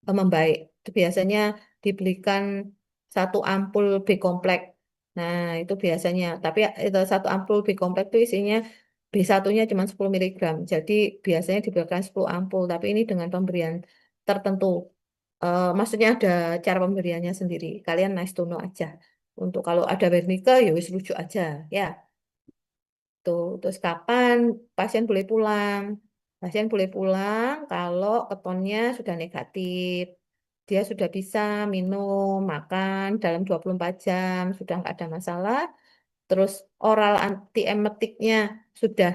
S1: membaik. Itu biasanya dibelikan satu ampul B-komplek. Nah, itu biasanya. Tapi itu satu ampul B-komplek itu isinya B1-nya cuma 10 miligram. Jadi biasanya diberikan 10 ampul. Tapi ini dengan pemberian tertentu. Maksudnya ada cara pemberiannya sendiri. Kalian nice to know aja. Untuk kalau ada Wernicke ya wis rujuk aja ya. Tuh, terus kapan pasien boleh pulang? Pasien boleh pulang kalau ketonnya sudah negatif. Dia sudah bisa minum, makan dalam 24 jam, sudah nggak ada masalah. Terus oral antiemetiknya sudah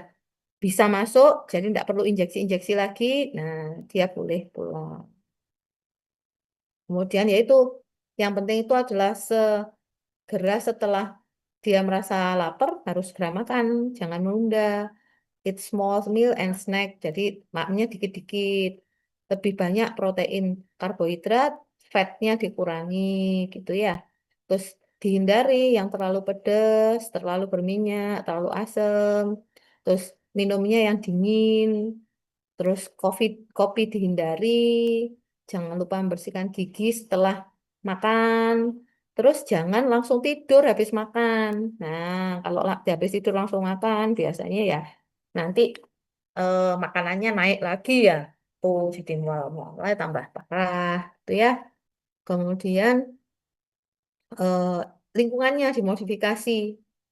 S1: bisa masuk, jadi nggak perlu injeksi-injeksi lagi. Nah, dia boleh pulang. Kemudian yaitu yang penting itu adalah segera setelah dia merasa lapar harus segera makan, jangan menunda. Eat small meal and snack. Jadi maknya dikit-dikit. Lebih banyak protein, karbohidrat, fatnya dikurangi gitu ya. Terus dihindari yang terlalu pedas, terlalu berminyak, terlalu asam. Terus minumnya yang dingin. Terus kopi kopi dihindari. Jangan lupa membersihkan gigi setelah makan. Terus jangan langsung tidur habis makan. Nah, kalau habis tidur langsung makan, biasanya ya nanti makanannya naik lagi ya. Tuh, jadi mulai tambah parah. Tuh ya. Kemudian eh, lingkungannya dimodifikasi.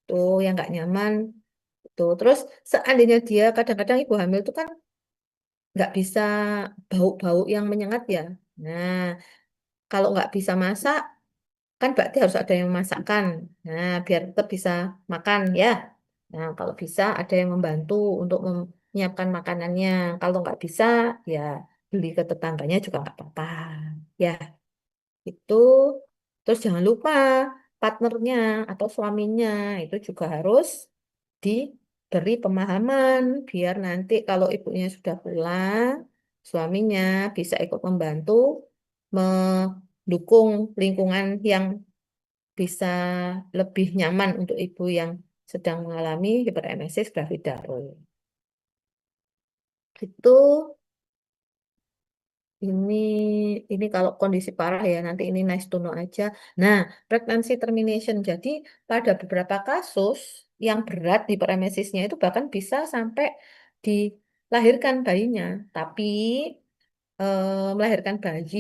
S1: Tuh, yang nggak nyaman. Tuh, terus seandainya dia kadang-kadang ibu hamil itu kan nggak bisa bau-bau yang menyengat ya. Nah, kalau nggak bisa masak, kan berarti harus ada yang memasakkan. Nah, biar tetap bisa makan ya. Nah, kalau bisa ada yang membantu untuk menyiapkan makanannya. Kalau nggak bisa, ya beli ke tetangganya juga nggak apa-apa. Ya, itu. Terus jangan lupa partnernya atau suaminya itu juga harus diberi pemahaman biar nanti kalau ibunya sudah pulang, suaminya bisa ikut membantu mendukung lingkungan yang bisa lebih nyaman untuk ibu yang sedang mengalami hiperemesis gravidarum. Itu ini ini kalau kondisi parah ya nanti ini nice to know aja. Nah, pregnancy termination. Jadi pada beberapa kasus yang berat hiperemesisnya itu bahkan bisa sampai dilahirkan bayinya. Tapi melahirkan bayi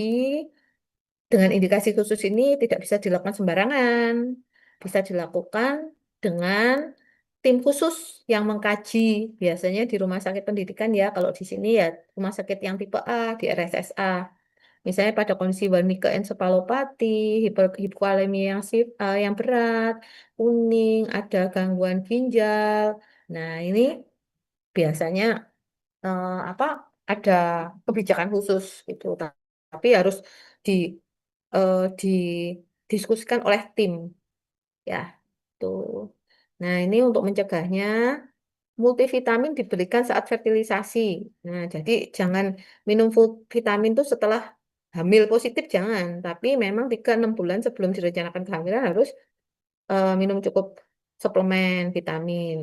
S1: dengan indikasi khusus ini tidak bisa dilakukan sembarangan. Bisa dilakukan dengan tim khusus yang mengkaji. Biasanya di rumah sakit pendidikan ya, kalau di sini ya rumah sakit yang tipe A, di RSSA. Misalnya pada kondisi Wernicke encephalopathy, hipokalemia yang berat, kuning, ada gangguan ginjal. Nah, ini biasanya apa ada kebijakan khusus gitu. Tapi harus di didiskusikan oleh tim ya. Tuh. Nah, ini untuk mencegahnya multivitamin diberikan saat fertilisasi. Nah, jadi jangan minum full vitamin itu setelah hamil positif jangan, tapi memang 3-6 bulan sebelum direncanakan kehamilan harus minum cukup suplemen vitamin.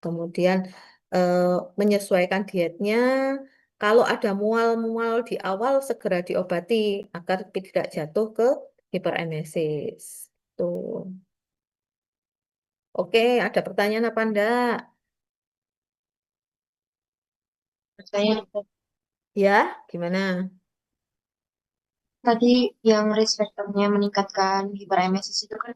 S1: Kemudian eh, menyesuaikan dietnya. Kalau ada mual-mual di awal segera diobati agar tidak jatuh ke hiperemesis. Tuh. Oke, ada pertanyaan apa enggak?
S2: Saya
S1: Ya, gimana?
S2: tadi yang risk factor-nya meningkatkan hiperemesis itu kan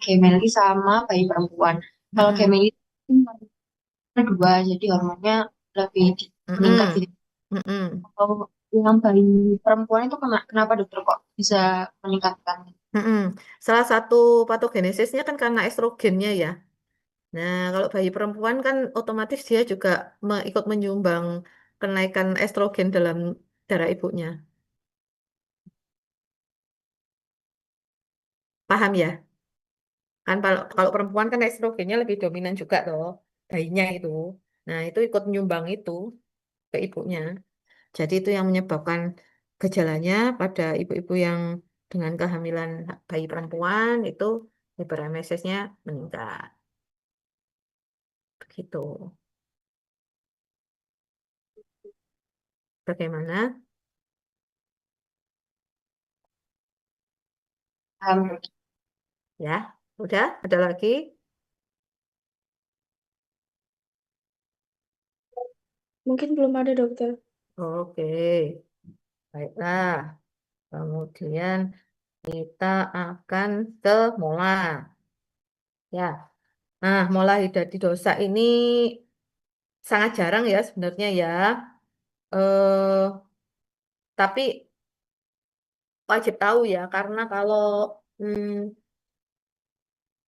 S2: Gemeli sama bayi perempuan. Kalau
S1: Mm-mm.
S2: Gemeli itu dua, jadi hormonnya lebih meningkat
S1: Mm-mm.
S2: gitu.
S1: Mm-mm.
S2: Kalau yang bayi perempuan itu kenapa dokter kok bisa meningkatkan?
S1: Mm-mm. Salah satu patogenesisnya kan karena estrogennya ya. Nah, kalau bayi perempuan kan otomatis dia juga ikut menyumbang kenaikan estrogen dalam darah ibunya. Paham ya? Kan kalau perempuan kan estrogennya lebih dominan juga loh, bayinya itu. Nah, itu ikut menyumbang itu ke ibunya. Jadi itu yang menyebabkan gejalanya pada ibu-ibu yang dengan kehamilan bayi perempuan itu hiperemesisnya meningkat. Begitu. Bagaimana? Ya, udah? Ada lagi?
S2: Mungkin belum ada dokter.
S1: Oke, baiklah. Kemudian Kita akan ke mola. Ya. Nah, mola hidatidosa ini sangat jarang ya sebenarnya ya. Eh, tapi wajib tahu ya, karena kalau hmm,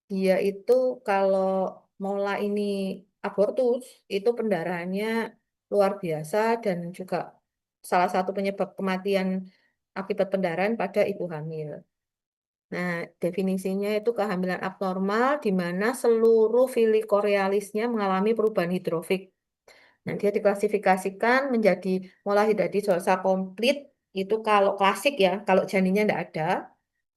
S1: dia itu kalau mola ini abortus, itu pendarahannya luar biasa dan juga salah satu penyebab kematian akibat pendarahan pada ibu hamil. Nah, definisinya itu kehamilan abnormal di mana seluruh filikorealisnya mengalami perubahan hidrofik. Nah, dia diklasifikasikan menjadi molahidatidosa komplit, itu kalau klasik ya, kalau janinnya tidak ada.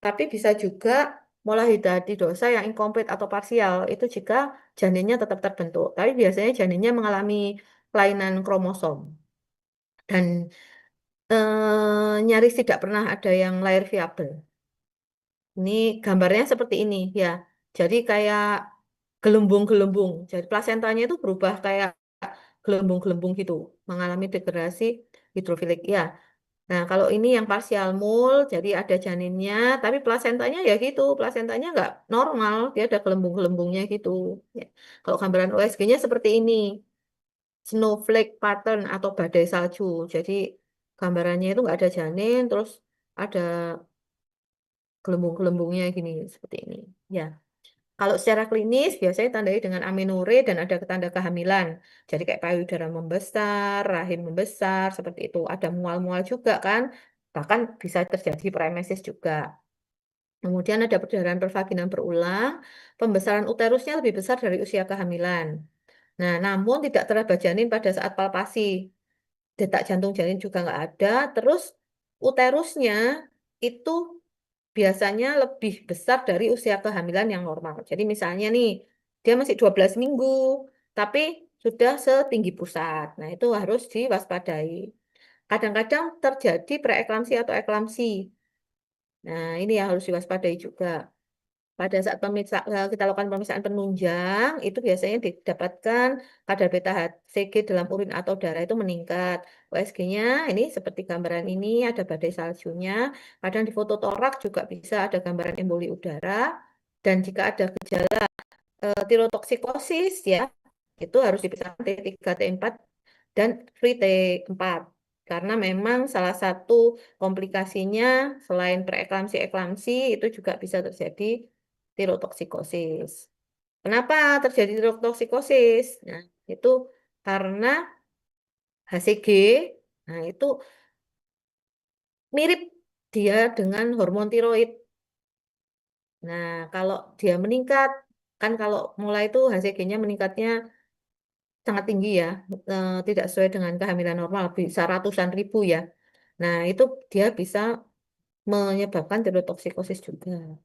S1: Tapi bisa juga molahidatidosa yang inkomplit atau parsial, itu jika janinnya tetap terbentuk. Tapi biasanya janinnya mengalami kelainan kromosom. Dan nyaris tidak pernah ada yang lahir viabel. Ini gambarnya seperti ini ya. Jadi kayak gelembung-gelembung. Jadi plasentanya itu berubah kayak gelembung-gelembung gitu, mengalami degradasi hidrofilik. Ya. Nah, kalau ini yang partial mule, jadi ada janinnya, tapi plasentanya ya gitu, plasentanya nggak normal, dia ada gelembung-gelembungnya gitu. Ya. Kalau gambaran OSG-nya seperti ini, snowflake pattern atau badai salju. Jadi gambarannya itu nggak ada janin, terus ada gelembung-gelembungnya gini seperti ini. Ya. Kalau secara klinis biasanya tandai dengan amenorre dan ada tanda kehamilan. Jadi kayak payudara membesar, rahim membesar, seperti itu. Ada mual-mual juga kan. Bahkan bisa terjadi premesis juga. Kemudian ada perdarahan pervaginam berulang, pembesaran uterusnya lebih besar dari usia kehamilan. Nah, namun tidak teraba janin pada saat palpasi. Detak jantung janin juga nggak ada. Terus uterusnya itu biasanya lebih besar dari usia kehamilan yang normal. Jadi misalnya nih, dia masih 12 minggu, tapi sudah setinggi pusat. Nah, itu harus diwaspadai. Kadang-kadang terjadi preeklamsi atau eklamsi. Nah, ini yang harus diwaspadai juga. Pada saat kita lakukan pemeriksaan penunjang, itu biasanya didapatkan kadar beta HCG dalam urin atau darah itu meningkat. USG-nya ini seperti gambaran ini, ada badai saljunya. Kadang di foto torak juga bisa ada gambaran emboli udara. Dan jika ada gejala tirotoksikosis ya, itu harus dipisahkan T3, T4, dan free T4. Karena memang salah satu komplikasinya selain preeklamsi-eklamsi itu juga bisa terjadi tirotoksikosis. Kenapa terjadi tirotoksikosis? Nah, itu karena HCG, nah itu mirip dia dengan hormon tiroid. Nah, kalau dia meningkat, kan kalau mulai itu HCG-nya meningkatnya sangat tinggi ya, tidak sesuai dengan kehamilan normal, bisa ratusan ribu ya. Nah, itu dia bisa menyebabkan tirotoksikosis juga.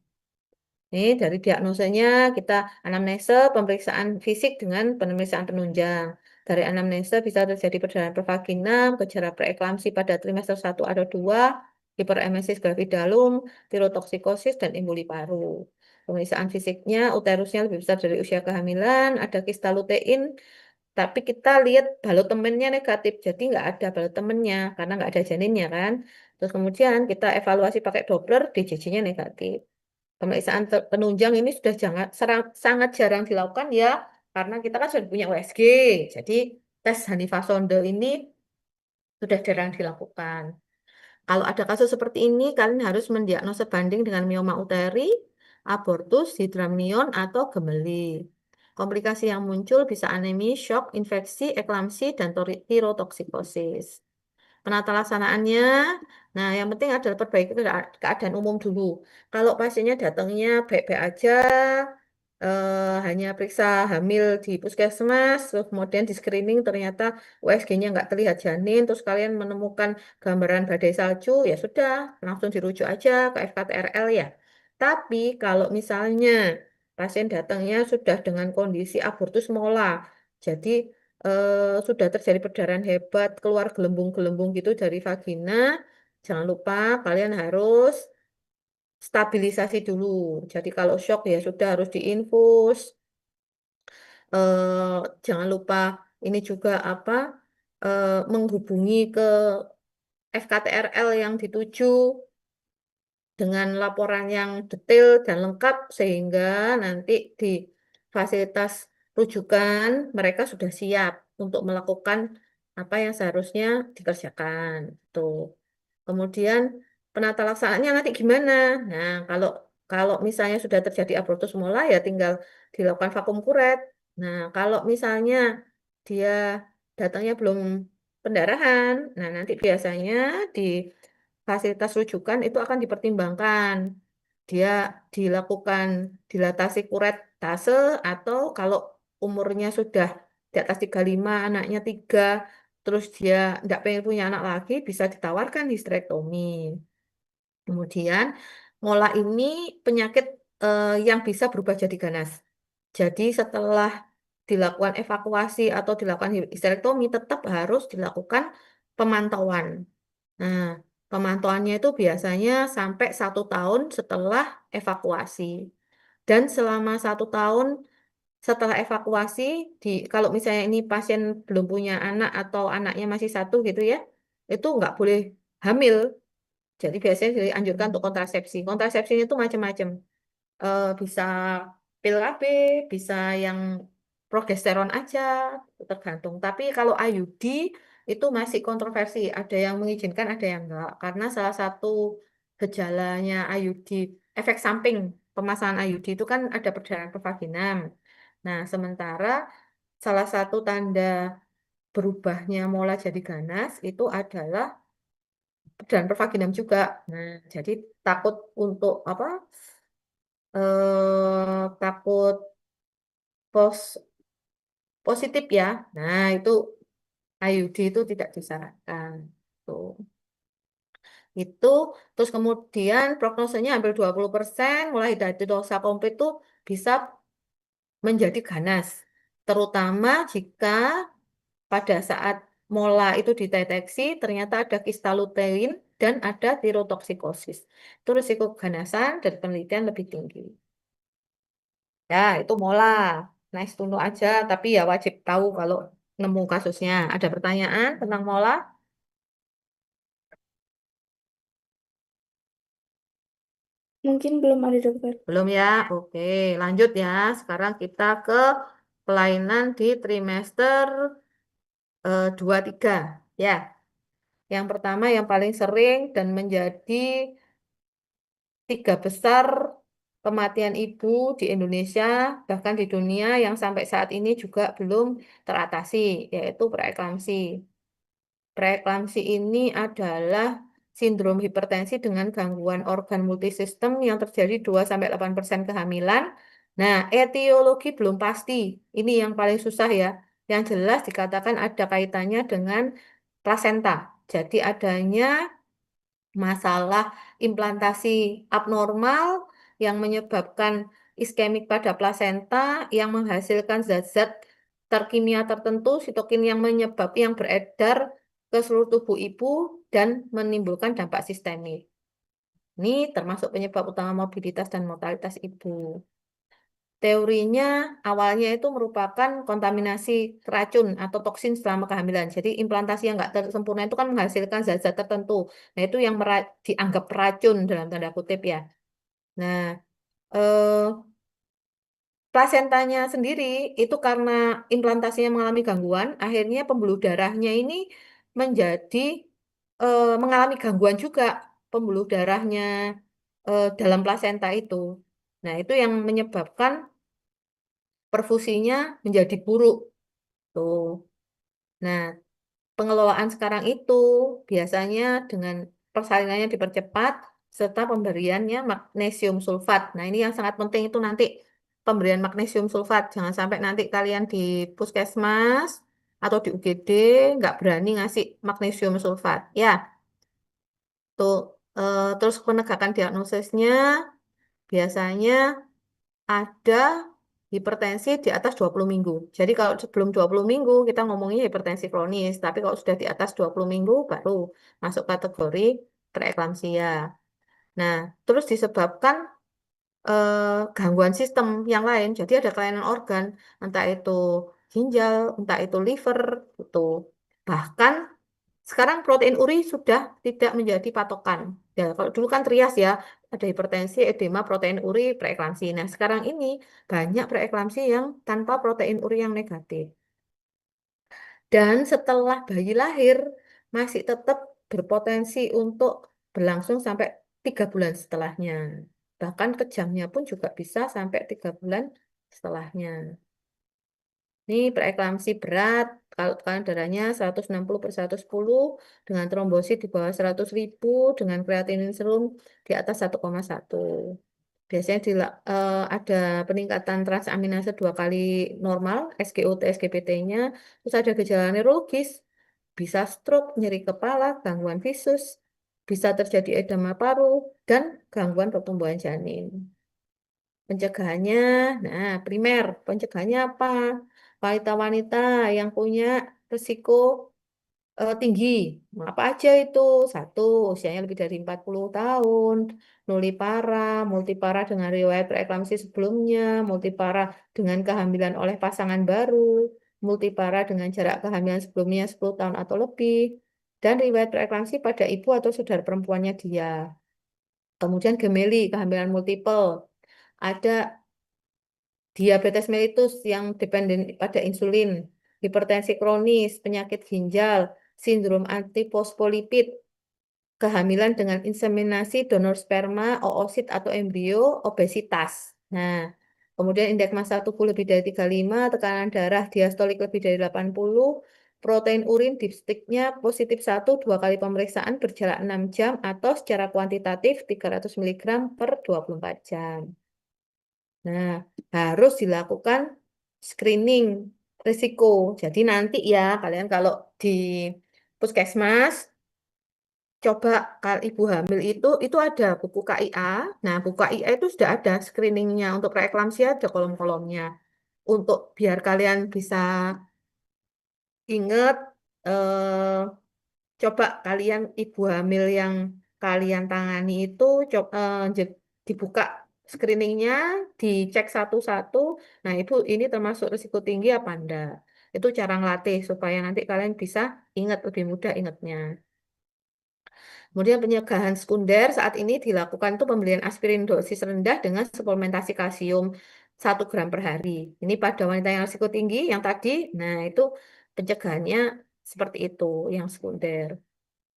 S1: Ini dari diagnosanya kita anamnesa, pemeriksaan fisik dengan pemeriksaan penunjang. Dari anamnesa bisa terjadi perdarahan pervaginam, gejala preeklamsi pada trimester 1 atau 2, hiperemesis gravidalum, tirotoksikosis, dan emboli paru. Pemeriksaan fisiknya, uterusnya lebih besar dari usia kehamilan, ada kista lutein, tapi kita lihat balut temennya negatif, jadi nggak ada balut temennya karena nggak ada janinnya kan. Terus kemudian kita evaluasi pakai Doppler, DJJ-nya negatif. Pemeriksaan penunjang ini sudah sangat jarang dilakukan ya, karena kita kan sudah punya USG. Jadi tes Hanifasonde ini sudah jarang dilakukan. Kalau ada kasus seperti ini, kalian harus mendiagnosa banding dengan mioma uteri, abortus, hidramnion, atau gemeli. Komplikasi yang muncul bisa anemi, shock, infeksi, eklamsi, dan tirotoksikosis. Penata laksanaannya, nah yang penting adalah perbaiki keadaan umum dulu. Kalau pasiennya datangnya baik-baik aja, hanya periksa hamil di puskesmas, terus kemudian di screening ternyata USG-nya nggak terlihat janin, terus kalian menemukan gambaran badai salju, ya sudah, langsung dirujuk aja ke FKTRL ya. Tapi kalau misalnya pasien datangnya sudah dengan kondisi abortus mola, jadi sudah terjadi perdarahan hebat, keluar gelembung-gelembung gitu dari vagina, jangan lupa kalian harus stabilisasi dulu. Jadi kalau shock ya sudah harus diinfus. Jangan lupa ini juga apa menghubungi ke FKTRL yang dituju. dengan laporan yang detail dan lengkap sehingga nanti di fasilitas rujukan mereka sudah siap untuk melakukan apa yang seharusnya dikerjakan. Tuh. Kemudian penata laksanaannya nanti gimana? Nah, kalau kalau misalnya sudah terjadi abortus mula ya tinggal dilakukan vakum kuret. Nah, kalau misalnya dia datangnya belum pendarahan, nah nanti biasanya di fasilitas rujukan itu akan dipertimbangkan. Dia dilakukan dilatasi kuret tase atau kalau umurnya sudah di atas 35, anaknya 3, terus dia tidak pengen punya anak lagi, bisa ditawarkan histerektomi. Kemudian, mola ini penyakit yang bisa berubah jadi ganas. Jadi setelah dilakukan evakuasi atau dilakukan histerektomi, tetap harus dilakukan pemantauan. Nah, pemantauannya itu biasanya sampai 1 tahun setelah evakuasi. Dan selama 1 tahun setelah evakuasi, kalau misalnya ini pasien belum punya anak atau anaknya masih satu gitu ya, itu nggak boleh hamil. Jadi biasanya dianjurkan untuk kontrasepsi. Kontrasepsi itu macam-macam. Bisa pil KB, bisa yang progesteron aja, tergantung. Tapi kalau IUD itu masih kontroversi. Ada yang mengizinkan, ada yang enggak. Karena salah satu gejalanya IUD, efek samping pemasangan IUD itu kan ada perdarahan pervaginam. Nah, sementara salah satu tanda berubahnya mola jadi ganas itu adalah dan pervaginam juga. Nah, jadi takut untuk apa? Takut positif ya. Nah, itu IUD itu tidak disarankan. Tuh. Itu terus kemudian prognosanya hampir 20% mulai dari dosa komplit itu bisa menjadi ganas. Terutama jika pada saat mola itu dideteksi ternyata ada kista lutein dan ada tirotoksikosis. Itu risiko keganasan dari penelitian lebih tinggi. Ya, itu mola. Nice to know aja, tapi ya wajib tahu kalau nemu kasusnya. Ada pertanyaan tentang mola?
S4: Mungkin belum ada dokter.
S1: Belum ya? Oke, lanjut ya. Sekarang kita ke kelainan di trimester 2-3. Ya, yang pertama yang paling sering dan menjadi 3 besar kematian ibu di Indonesia, bahkan di dunia yang sampai saat ini juga belum teratasi, yaitu preeklamsi. Preeklamsi ini adalah sindrom hipertensi dengan gangguan organ multisistem yang terjadi 2-8% kehamilan. Nah, etiologi belum pasti. Ini yang paling susah ya. Yang jelas dikatakan ada kaitannya dengan plasenta. Jadi adanya masalah implantasi abnormal yang menyebabkan iskemik pada plasenta yang menghasilkan zat-zat terkimia tertentu, sitokin yang beredar ke seluruh tubuh ibu dan menimbulkan dampak sistemik. Ini termasuk penyebab utama morbiditas dan mortalitas ibu. Teorinya awalnya itu merupakan kontaminasi racun atau toksin selama kehamilan. Jadi implantasi yang nggak sempurna itu kan menghasilkan zat-zat tertentu. Nah itu yang dianggap racun dalam tanda kutip ya. Nah, eh, plasentanya sendiri itu karena implantasinya mengalami gangguan, akhirnya pembuluh darahnya ini menjadi mengalami gangguan juga pembuluh darahnya dalam plasenta itu. Nah, itu yang menyebabkan perfusinya menjadi buruk. Tuh. Nah, pengelolaan sekarang itu biasanya dengan persalinannya dipercepat serta pemberiannya magnesium sulfat. Nah, ini yang sangat penting itu nanti pemberian magnesium sulfat. Jangan sampai nanti kalian di puskesmas atau di UGD nggak berani ngasih magnesium sulfat. Ya, tuh. Terus penegakan diagnosisnya biasanya ada hipertensi di atas 20 minggu. Jadi kalau sebelum 20 minggu kita ngomongnya hipertensi kronis, tapi kalau sudah di atas 20 minggu baru masuk kategori preeklamsia. Nah, terus disebabkan gangguan sistem yang lain. Jadi ada kelainan organ, entah itu ginjal, entah itu liver, itu. Bahkan Sekarang protein uri sudah tidak menjadi patokan. Ya, kalau dulu kan trias ya, ada hipertensi, edema, protein uri, preeklamsi. Nah, sekarang ini banyak preeklamsi yang tanpa protein uri yang negatif. Dan setelah bayi lahir, masih tetap berpotensi untuk berlangsung sampai 3 bulan setelahnya. Bahkan kejamnya pun juga bisa sampai 3 bulan setelahnya. Ini preeklamsi berat, kalau tekanan darahnya 160/110 dengan trombosit di bawah 100.000, dengan kreatinin serum di atas 1,1. Biasanya ada peningkatan transaminase 2 kali normal, SGOT, SGPT-nya, terus ada gejala neurologis, bisa stroke, nyeri kepala, gangguan visus, bisa terjadi edema paru, dan gangguan pertumbuhan janin. Pencegahannya, nah primer, pencegahannya apa? Wanita-wanita yang punya risiko tinggi. Apa aja itu? Satu, usianya lebih dari 40 tahun, nulipara, multipara dengan riwayat preeklamsi sebelumnya, multipara dengan kehamilan oleh pasangan baru, multipara dengan jarak kehamilan sebelumnya 10 tahun atau lebih, dan riwayat preeklamsi pada ibu atau saudara perempuannya dia. Kemudian gemeli, kehamilan multiple. Ada diabetes mellitus yang dependen pada insulin, hipertensi kronis, penyakit ginjal, sindrom antifosfolipid, kehamilan dengan inseminasi, donor sperma, oosit atau embrio, obesitas. Nah, kemudian indeks massa tubuh lebih dari 35, tekanan darah diastolik lebih dari 80, protein urin dipstiknya positif 1, 2 kali pemeriksaan berjarak 6 jam atau secara kuantitatif 300 mg per 24 jam. Nah, harus dilakukan screening risiko. Jadi nanti ya, kalian kalau di puskesmas, coba kalau ibu hamil itu ada buku KIA. Nah, buku KIA itu sudah ada screeningnya untuk preeklamsia, ada kolom-kolomnya. Untuk biar kalian bisa ingat, eh, coba kalian ibu hamil yang kalian tangani itu dibuka screeningnya, dicek satu-satu. Nah, ibu ini termasuk risiko tinggi apa enggak? Itu cara ngelatih supaya nanti kalian bisa ingat lebih mudah ingatnya. Kemudian pencegahan sekunder saat ini dilakukan itu pemberian aspirin dosis rendah dengan suplementasi kalsium 1 gram per hari. Ini pada wanita yang risiko tinggi yang tadi, nah itu pencegahannya seperti itu yang sekunder.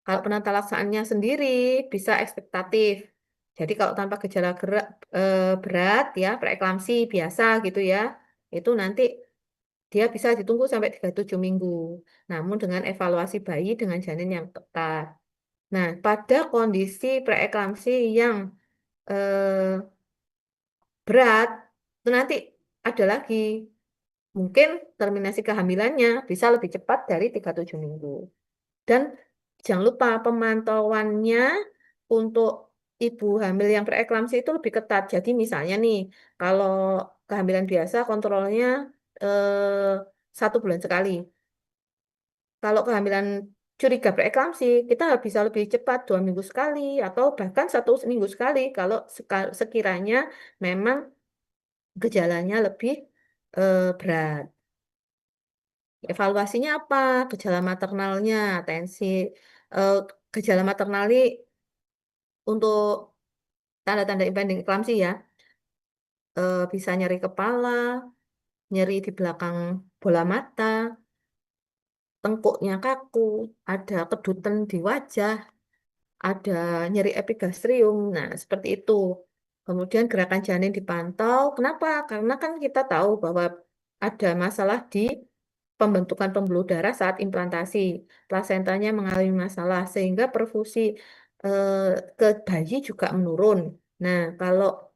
S1: Kalau penata laksanaannya sendiri bisa ekspektatif. Jadi kalau tanpa gejala berat ya, preeklamsi biasa gitu ya, itu nanti dia bisa ditunggu sampai 37 minggu. Namun dengan evaluasi bayi dengan janin yang ketat. Nah, pada kondisi preeklamsi yang eh, berat, itu nanti ada lagi. Mungkin terminasi kehamilannya bisa lebih cepat dari 37 minggu. Dan jangan lupa pemantauannya untuk ibu hamil yang preeklamsi itu lebih ketat. Jadi misalnya nih, kalau kehamilan biasa kontrolnya 1 bulan sekali. Kalau kehamilan curiga preeklamsi, kita bisa lebih cepat 2 minggu sekali atau bahkan 1 minggu sekali kalau sekiranya memang gejalanya lebih berat. Evaluasinya apa? Gejala maternalnya, tensi, eh, gejala maternal ini untuk tanda-tanda impending eklamsi ya, bisa nyeri kepala, nyeri di belakang bola mata, tengkuknya kaku, ada kedutan di wajah, ada nyeri epigastrium. Nah, seperti itu. Kemudian gerakan janin dipantau. Kenapa? Karena kan kita tahu bahwa ada masalah di pembentukan pembuluh darah saat implantasi. Plasentanya mengalami masalah sehingga perfusi eh, ke bayi juga menurun. Nah, kalau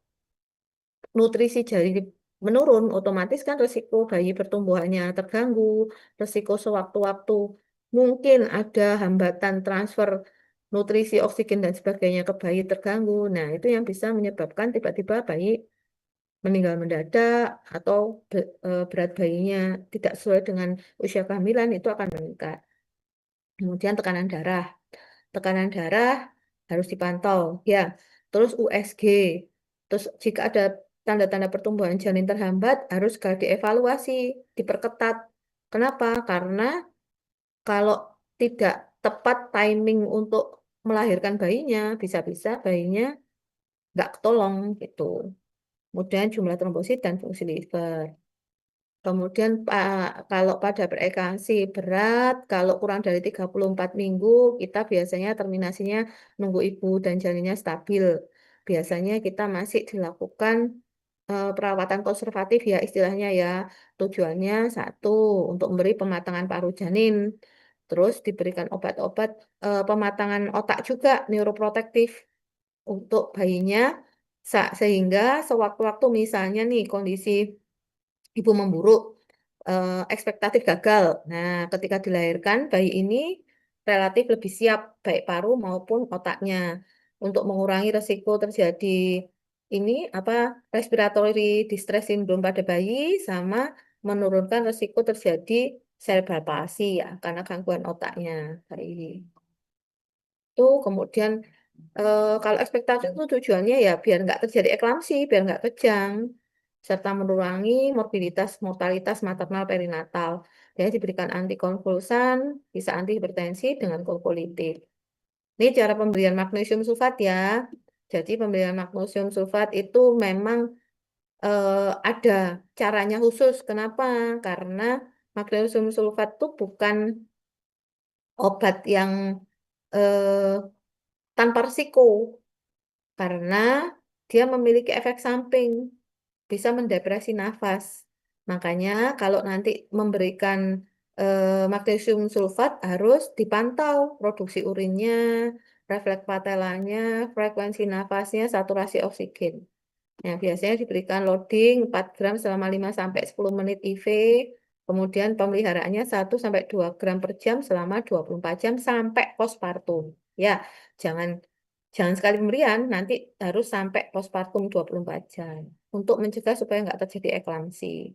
S1: nutrisi jadi menurun, otomatis kan risiko bayi pertumbuhannya terganggu, risiko sewaktu-waktu mungkin ada hambatan transfer nutrisi, oksigen, dan sebagainya ke bayi terganggu. Nah, itu yang bisa menyebabkan tiba-tiba bayi meninggal mendadak atau berat bayinya tidak sesuai dengan usia kehamilan itu akan meningkat. Kemudian tekanan darah. Tekanan darah harus dipantau, ya. Terus USG. Terus jika ada tanda-tanda pertumbuhan janin terhambat, harus segera dievaluasi, diperketat. Kenapa? Karena kalau tidak tepat timing untuk melahirkan bayinya, bisa-bisa bayinya nggak ketolong gitu. Kemudian jumlah trombosit dan fungsi liver. Kemudian kalau pada preeklampsi berat, kalau kurang dari 34 minggu, kita biasanya terminasinya nunggu ibu dan janinnya stabil. Biasanya kita masih dilakukan perawatan konservatif ya istilahnya ya. Tujuannya satu, untuk memberi pematangan paru janin. Terus diberikan obat-obat pematangan otak juga, neuroprotektif untuk bayinya, sehingga sewaktu-waktu misalnya nih kondisi ibu memburuk, ekspektatif gagal. Nah, ketika dilahirkan, bayi ini relatif lebih siap, baik paru maupun otaknya, untuk mengurangi resiko terjadi ini apa respiratory distress syndrome pada bayi, sama menurunkan resiko terjadi cerebral palsy ya, karena gangguan otaknya bayi. Tuh, kemudian kalau ekspektasi itu tujuannya ya biar nggak terjadi eklamsi, biar nggak kejang, serta mengurangi morbiditas mortalitas maternal perinatal. Dia diberikan antikonvulsan, bisa anti hipertensi dengan kolpolitip. Ini cara pemberian magnesium sulfat ya. Jadi pemberian magnesium sulfat itu memang ada caranya khusus. Kenapa? Karena magnesium sulfat itu bukan obat yang eh, tanpa risiko. Karena dia memiliki efek samping, bisa mendepresi nafas. Makanya kalau nanti memberikan magnesium sulfat harus dipantau produksi urinnya, refleks patelanya, frekuensi nafasnya, saturasi oksigen. Nah, biasanya diberikan loading 4 gram selama 5 sampai 10 menit IV, kemudian pemeliharaannya 1 sampai 2 gram per jam selama 24 jam sampai postpartum. Ya, jangan jangan sekali pemberian, nanti harus sampai postpartum 24 jam untuk mencegah supaya nggak terjadi eklamsi.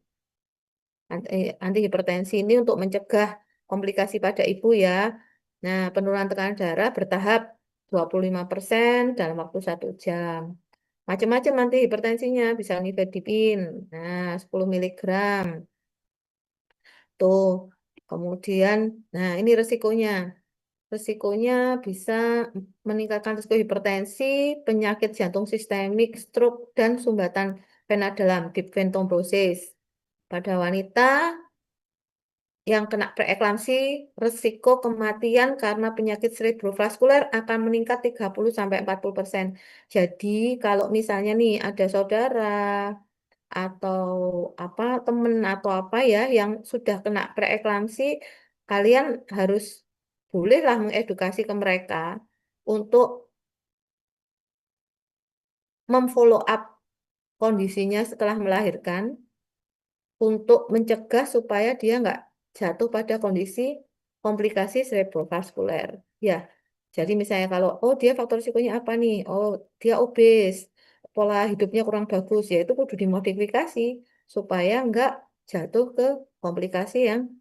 S1: Anti hipertensi ini untuk mencegah komplikasi pada ibu ya. Nah, penurunan tekanan darah bertahap 25% dalam waktu 1 jam. Macam-macam nanti hipertensinya, bisa nifedipin. Nah, 10 miligram. Tuh. Kemudian, nah ini resikonya. Resikonya bisa meningkatkan risiko hipertensi, penyakit jantung sistemik, stroke, dan sumbatan vena dalam, deep vein thrombosis. Pada wanita yang kena preeklamsi, risiko kematian karena penyakit cerebrovaskuler akan meningkat 30-40%. Jadi, kalau misalnya nih ada saudara atau apa temen atau apa ya yang sudah kena preeklamsi, kalian harus bolehlah mengedukasi ke mereka untuk memfollow up kondisinya setelah melahirkan untuk mencegah supaya dia nggak jatuh pada kondisi komplikasi cerebrovaskuler. Ya, jadi misalnya kalau oh dia faktor risikonya apa nih? Oh dia obes, pola hidupnya kurang bagus, ya itu kudu dimodifikasi supaya nggak jatuh ke komplikasi yang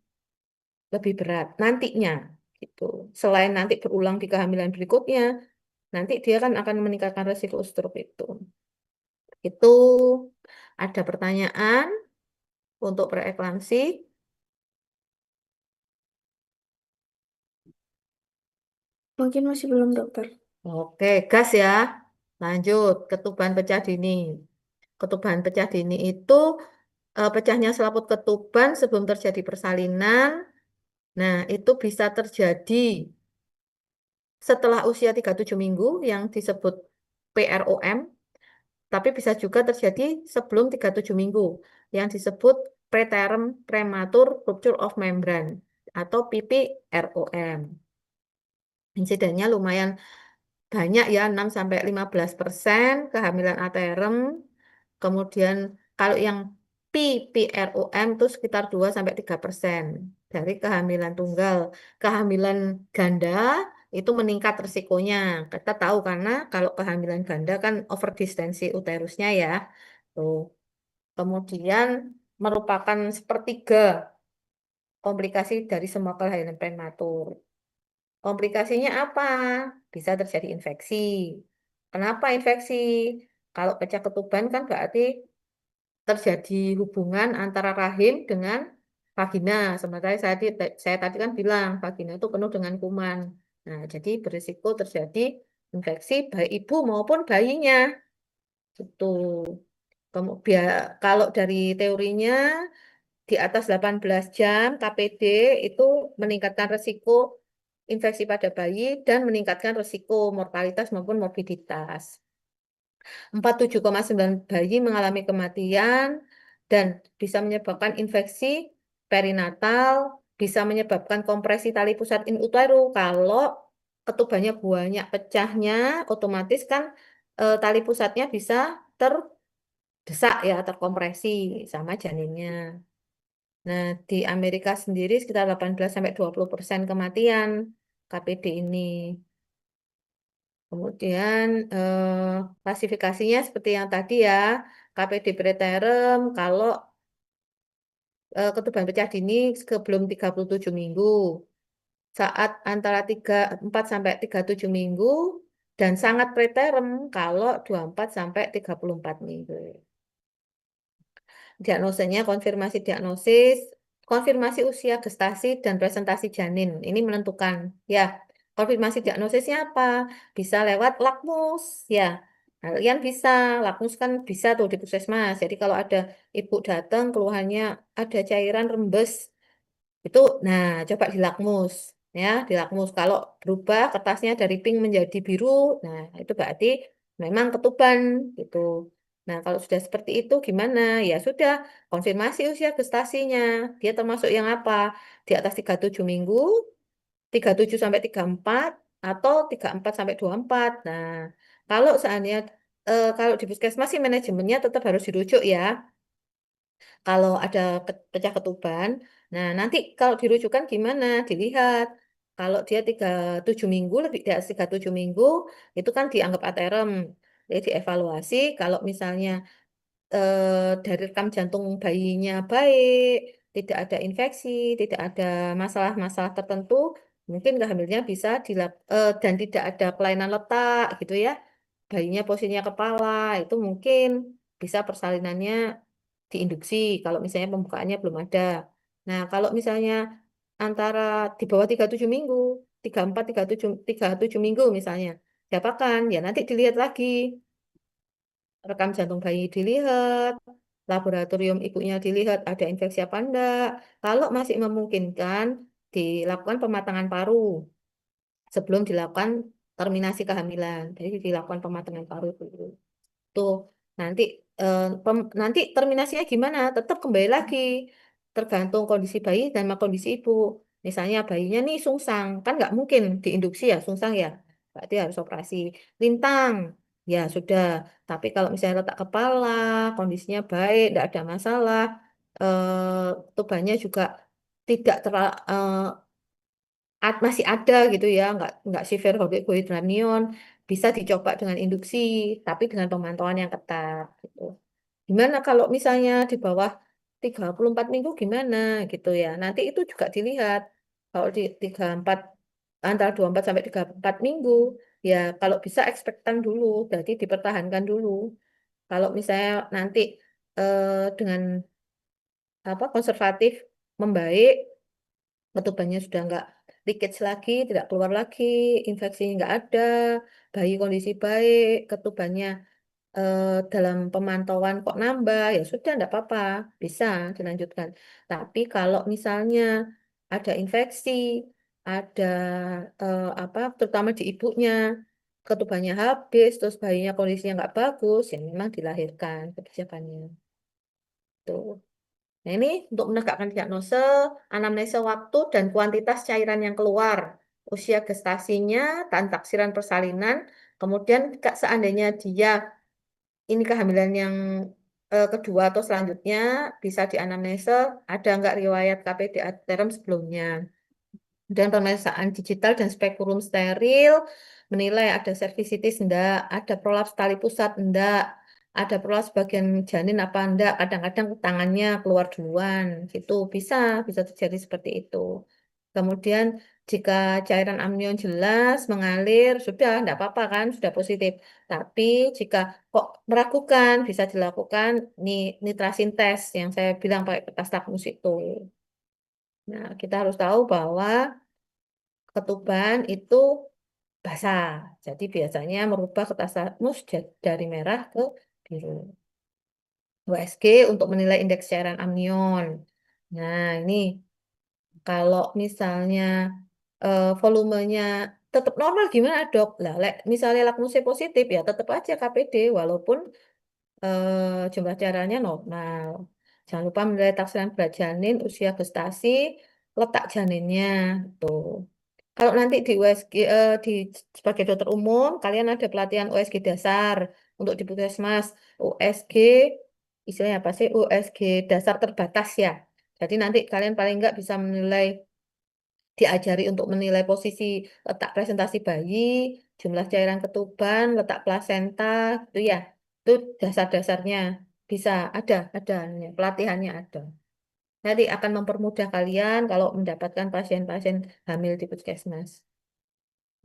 S1: lebih berat nantinya. Gitu. Selain nanti berulang di kehamilan berikutnya, nanti dia kan akan meningkatkan risiko stroke itu. Itu ada pertanyaan untuk preeklamsi.
S4: Mungkin masih belum, dokter.
S1: Oke, gas ya. Lanjut, ketuban pecah dini. Ketuban pecah dini itu pecahnya selaput ketuban sebelum terjadi persalinan. Nah, itu bisa terjadi setelah usia 37 minggu yang disebut PROM, tapi bisa juga terjadi sebelum 37 minggu yang disebut preterm premature rupture of membrane atau PPROM. Insidennya lumayan banyak ya, 6-15% kehamilan aterem. Kemudian kalau yang PPROM itu sekitar 2-3% dari kehamilan tunggal. Kehamilan ganda itu meningkat risikonya. Kita tahu karena kalau kehamilan ganda kan over distensi uterusnya ya. Tuh. Kemudian merupakan sepertiga komplikasi dari semua kelahiran prematur. Komplikasinya apa? Bisa terjadi infeksi. Kenapa infeksi? Kalau pecah ketuban kan berarti terjadi hubungan antara rahim dengan vagina. Sementara saya tadi kan bilang vagina itu penuh dengan kuman. Nah, jadi berisiko terjadi infeksi baik ibu maupun bayinya. Gitu. Kemudian kalau dari teorinya di atas 18 jam KPD itu meningkatkan resiko infeksi pada bayi dan meningkatkan resiko mortalitas maupun morbiditas. 47,9 bayi mengalami kematian dan bisa menyebabkan infeksi perinatal, bisa menyebabkan kompresi tali pusat in utero. Kalau ketubannya banyak pecahnya, otomatis kan tali pusatnya bisa terdesak ya, terkompresi sama janinnya. Nah, di Amerika sendiri sekitar 18-20% kematian KPD ini. Kemudian klasifikasinya seperti yang tadi ya, KPD preterm kalau ketuban pecah dini sebelum 37 minggu, saat antara 4 sampai 37 minggu, dan sangat preterm kalau 24 sampai 34 minggu. Diagnosenya konfirmasi usia gestasi dan presentasi janin. Ini menentukan. Ya, konfirmasi diagnosisnya apa? Bisa lewat lakmus. Ya, kalian bisa. Lakmus kan bisa tuh di puskesmas. Jadi kalau ada ibu datang keluhannya ada cairan rembes, itu, nah, coba dilakmus. Ya, dilakmus. Kalau berubah kertasnya dari pink menjadi biru, nah, itu berarti memang ketuban gitu. Nah, kalau sudah seperti itu gimana? Ya sudah, konfirmasi usia gestasinya. Dia termasuk yang apa? Di atas 37 minggu, 37 sampai 34 atau 34 sampai 24. Nah, kalau seandainya kalau di puskesmas sih manajemennya tetap harus dirujuk ya kalau ada pecah ketuban. Nah, nanti kalau dirujukan gimana? Dilihat. Kalau dia 37 minggu, lebih dari 37 minggu, itu kan dianggap aterem. Jadi dievaluasi, kalau misalnya dari rekam jantung bayinya baik, tidak ada infeksi, tidak ada masalah-masalah tertentu, mungkin kehamilannya bisa dan tidak ada kelainan letak gitu ya. Bayinya posisinya kepala, itu mungkin bisa persalinannya diinduksi kalau misalnya pembukaannya belum ada. Nah, kalau misalnya antara di bawah 37 minggu, 34, 37 minggu misalnya, diapakan? Ya nanti dilihat lagi rekam jantung bayi dilihat, laboratorium ibunya dilihat ada infeksi apa enggak. Kalau masih memungkinkan, dilakukan pematangan paru sebelum dilakukan terminasi kehamilan. Jadi dilakukan pematangan paru dulu. Tuh, nanti nanti terminasinya gimana? Tetap kembali lagi tergantung kondisi bayi dan sama kondisi ibu. Misalnya bayinya nih sungsang, kan nggak mungkin diinduksi ya sungsang ya, berarti harus operasi. Lintang, ya sudah. Tapi kalau misalnya letak kepala, kondisinya baik, tidak ada masalah, tubannya juga tidak terlalu masih ada gitu ya, nggak severe hypohidramnion, bisa dicoba dengan induksi, tapi dengan pemantauan yang ketat. Gitu. Gimana kalau misalnya di bawah 34 minggu gimana gitu ya. Nanti itu juga dilihat. Kalau di 34 antara 24 sampai 34 minggu, ya kalau bisa ekspektan dulu, jadi dipertahankan dulu. Kalau misalnya nanti dengan apa konservatif membaik, ketubannya sudah nggak leakage lagi, tidak keluar lagi, infeksinya nggak ada, bayi kondisi baik, ketubannya dalam pemantauan kok nambah, ya sudah nggak apa-apa, bisa dilanjutkan. Tapi kalau misalnya ada infeksi, ada apa, terutama di ibunya, ketubannya habis, terus bayinya kondisinya nggak bagus, ya memang dilahirkan kebijakannya. Tuh. Nah, ini untuk menegakkan diagnose, anamnesa waktu dan kuantitas cairan yang keluar, usia gestasinya, dan taksiran persalinan. Kemudian seandainya dia ini kehamilan yang kedua atau selanjutnya bisa dianamnesa ada nggak riwayat KPD anterum sebelumnya. Dan pemeriksaan digital dan spektrum steril menilai ada cervicitis enggak, ada prolaps tali pusat enggak, ada prolaps bagian janin apa enggak, kadang-kadang tangannya keluar duluan, gitu bisa bisa terjadi seperti itu. Kemudian jika cairan amnion jelas mengalir, sudah enggak apa-apa kan, sudah positif. Tapi jika kok meragukan, bisa dilakukan nitrasin tes yang saya bilang pakai kertas lakmus itu. Nah, kita harus tahu bahwa ketuban itu basah. Jadi biasanya merubah ketasanus dari merah ke biru. USG untuk menilai indeks cairan anion. Nah, ini kalau misalnya volumenya tetap normal gimana dok? Lah, misalnya lakmusnya positif ya tetap aja KPD walaupun jumlah cairannya normal. Jangan lupa menilai taksiran berat janin, usia gestasi, letak janinnya. Tuh. Kalau nanti di USG sebagai dokter umum, kalian ada pelatihan USG dasar untuk di puskesmas. USG istilahnya apa sih? USG dasar terbatas ya. Jadi nanti kalian paling nggak bisa menilai, diajari untuk menilai posisi letak presentasi bayi, jumlah cairan ketuban, letak plasenta, itu ya. Itu dasar-dasarnya bisa ada pelatihannya ada. Nanti akan mempermudah kalian kalau mendapatkan pasien-pasien hamil di puskesmas.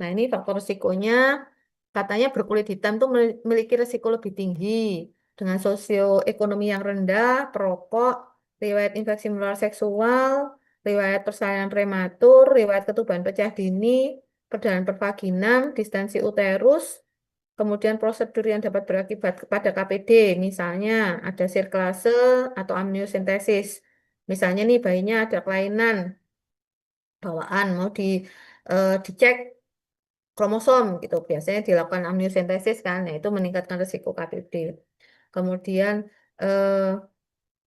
S1: Nah, ini faktor risikonya katanya berkulit hitam tuh memiliki risiko lebih tinggi dengan sosioekonomi yang rendah, perokok, riwayat infeksi menular seksual, riwayat persalinan prematur, riwayat ketuban pecah dini, perdarahan pervaginam, distensi uterus, kemudian prosedur yang dapat berakibat kepada KPD, misalnya ada sirkulase atau amniosentesis. Misalnya nih bayinya ada kelainan bawaan mau dicek kromosom gitu. Biasanya dilakukan amniosentesis kan, nah itu meningkatkan risiko KPD. Kemudian eh,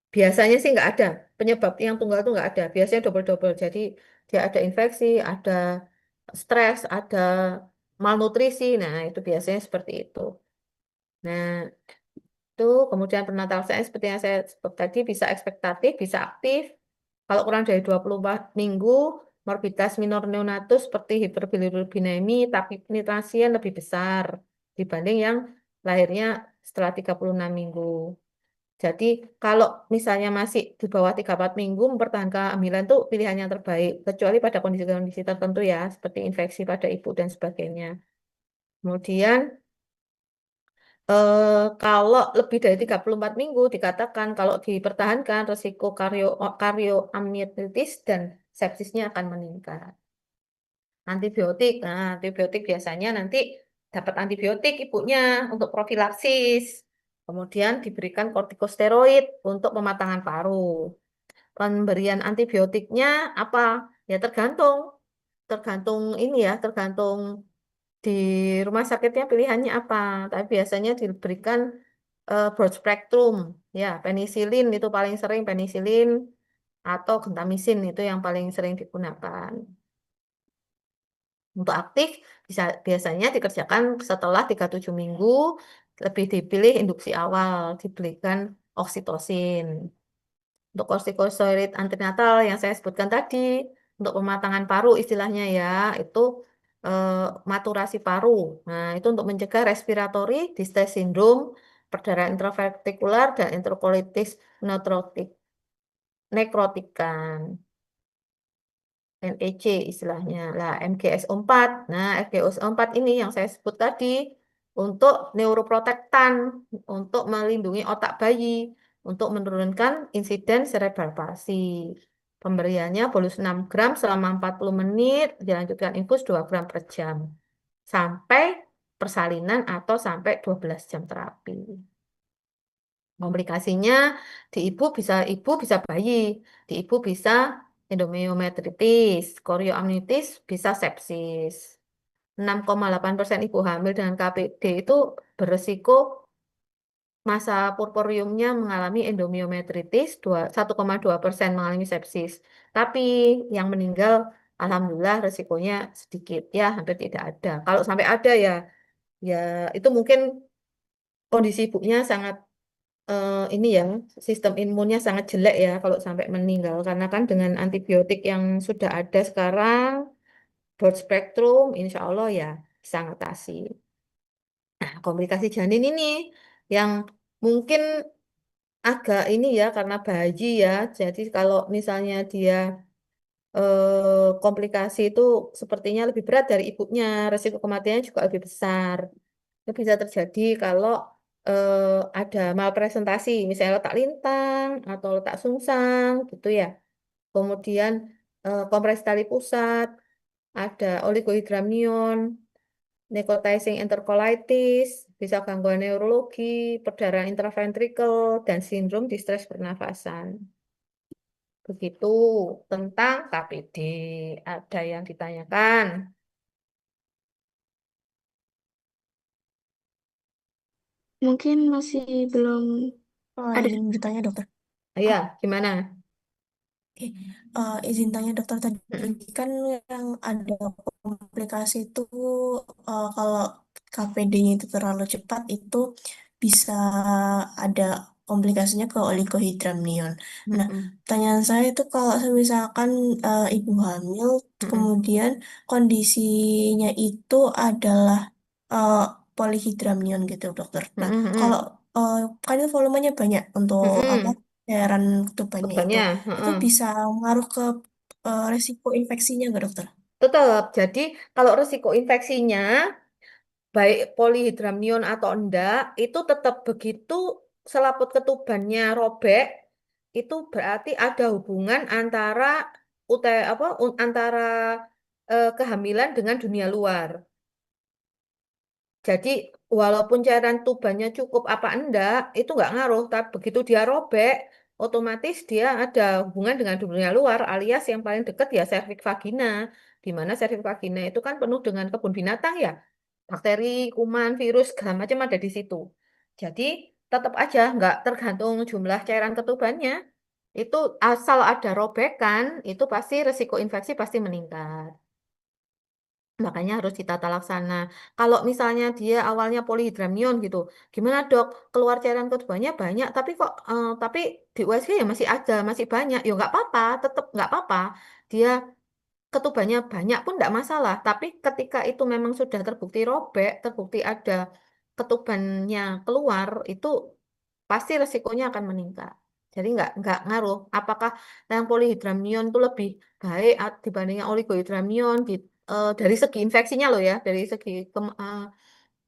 S1: biasanya sih nggak ada penyebab yang tunggal itu nggak ada. Biasanya double-double. Jadi dia ada infeksi, ada stres, ada malnutrisi. Nah itu biasanya seperti itu. Nah itu kemudian prenatal science seperti yang saya sebut tadi bisa ekspektatif, bisa aktif. Kalau kurang dari 24 minggu, morbiditas minor neonatus seperti hiperbilirubinemia, tapi penetrasian lebih besar dibanding yang lahirnya setelah 36 minggu. Jadi kalau misalnya masih di bawah 34 minggu, mempertahankan kehamilan itu pilihan yang terbaik, kecuali pada kondisi-kondisi tertentu ya, seperti infeksi pada ibu dan sebagainya. Kemudian kalau lebih dari 34 minggu dikatakan kalau dipertahankan risiko karioamnionitis dan sepsisnya akan meningkat. Antibiotik, nah antibiotik biasanya nanti dapat antibiotik ibunya untuk profilaksis. Kemudian diberikan kortikosteroid untuk pematangan paru. Pemberian antibiotiknya apa? Ya tergantung, tergantung ini ya, tergantung di rumah sakitnya pilihannya apa. Tapi biasanya diberikan broad spectrum, ya penisilin itu paling sering penisilin atau gentamisin itu yang paling sering digunakan. Untuk aktif bisa biasanya dikerjakan setelah 37 minggu, lebih dipilih induksi awal, diberikan oksitosin. Untuk kortikosteroid antenatal yang saya sebutkan tadi, untuk pematangan paru istilahnya ya, itu eh, maturasi paru. Nah, itu untuk mencegah respiratory distress syndrome, perdarahan intraventrikular dan enterocolitis nekrotikan. NEC istilahnya. Lah, MGSO4. Nah, MGSO4 ini yang saya sebut tadi untuk neuroprotektan, untuk melindungi otak bayi, untuk menurunkan insiden cerebral palsy. Pemberiannya bolus 6 gram selama 40 menit, dilanjutkan infus 2 gram per jam. Sampai persalinan atau sampai 12 jam terapi. Komplikasinya di ibu bisa bayi, di ibu bisa endometriosis, korioamnitis, bisa sepsis. 6,8% ibu hamil dengan KPD itu beresiko masa purpuriumnya mengalami endometriosis, 1,2% mengalami sepsis. Tapi yang meninggal, alhamdulillah resikonya sedikit ya, hampir tidak ada. Kalau sampai ada ya, ya itu mungkin kondisi ibunya sangat ini ya sistem imunnya sangat jelek ya kalau sampai meninggal karena kan dengan antibiotik yang sudah ada sekarang broad spectrum insya Allah ya bisa ngatasi. Nah, komplikasi janin ini yang mungkin agak ini ya karena bayi ya jadi kalau misalnya dia komplikasi itu sepertinya lebih berat dari ibunya resiko kematiannya juga lebih besar. Itu bisa terjadi kalau eh, ada malpresentasi, misalnya letak lintang atau letak sungsang, gitu ya. Kemudian kompresi tali pusat, ada oligohidramnion, necrotizing enterocolitis, bisa gangguan neurologi, perdarahan intraventrikel, dan sindrom distres pernafasan. Begitu tentang KPD. Ada yang ditanyakan?
S4: Mungkin masih belum ada.
S5: Izin bertanya dokter.
S1: Iya, gimana?
S5: Oke, izin tanya dokter tadi
S1: Mm-mm.
S5: kan yang ada komplikasi itu kalau KPD-nya itu terlalu cepat itu bisa ada komplikasinya ke oligohidramnion. Nah,
S1: Mm-mm.
S5: pertanyaan saya itu kalau misalkan ibu hamil
S1: Mm-mm.
S5: kemudian kondisinya itu adalah uh, polihidramnion gitu dokter. Nah, kalau
S1: Mm-mm.
S5: uh, kan itu volumenya banyak untuk apa?
S1: Mm-mm.
S5: Cairan ketubannya itu.
S1: Bebannya,
S5: Itu
S1: heeh.
S5: bisa ngaruh ke resiko infeksinya nggak dokter?
S1: Tetap. Jadi kalau risiko infeksinya baik polihidramnion atau enggak, itu tetap begitu selaput ketubannya robek, itu berarti ada hubungan antara antara kehamilan dengan dunia luar. Jadi walaupun cairan tubannya cukup apa enggak, itu nggak ngaruh. Tapi begitu dia robek, otomatis dia ada hubungan dengan dunia luar, alias yang paling dekat ya serviks vagina. Di mana serviks vagina itu kan penuh dengan kebun binatang ya. Bakteri, kuman, virus, segala macam ada di situ. Jadi tetap aja nggak tergantung jumlah cairan ketubannya. Itu asal ada robekan, itu pasti resiko infeksi pasti meningkat. Makanya harus ditata laksana. Kalau misalnya dia awalnya polihidramnion gitu, gimana dok? Keluar cairan ketubannya banyak, tapi kok tapi di USG ya masih ada, masih banyak. Ya nggak apa-apa, tetap nggak apa-apa. Dia ketubannya banyak pun nggak masalah. Tapi ketika itu memang sudah terbukti robek, terbukti ada ketubannya keluar, itu pasti resikonya akan meningkat. Jadi nggak ngaruh. Apakah yang polihidramnion itu lebih baik dibandingnya oligohidramnion dari segi infeksinya loh ya, dari segi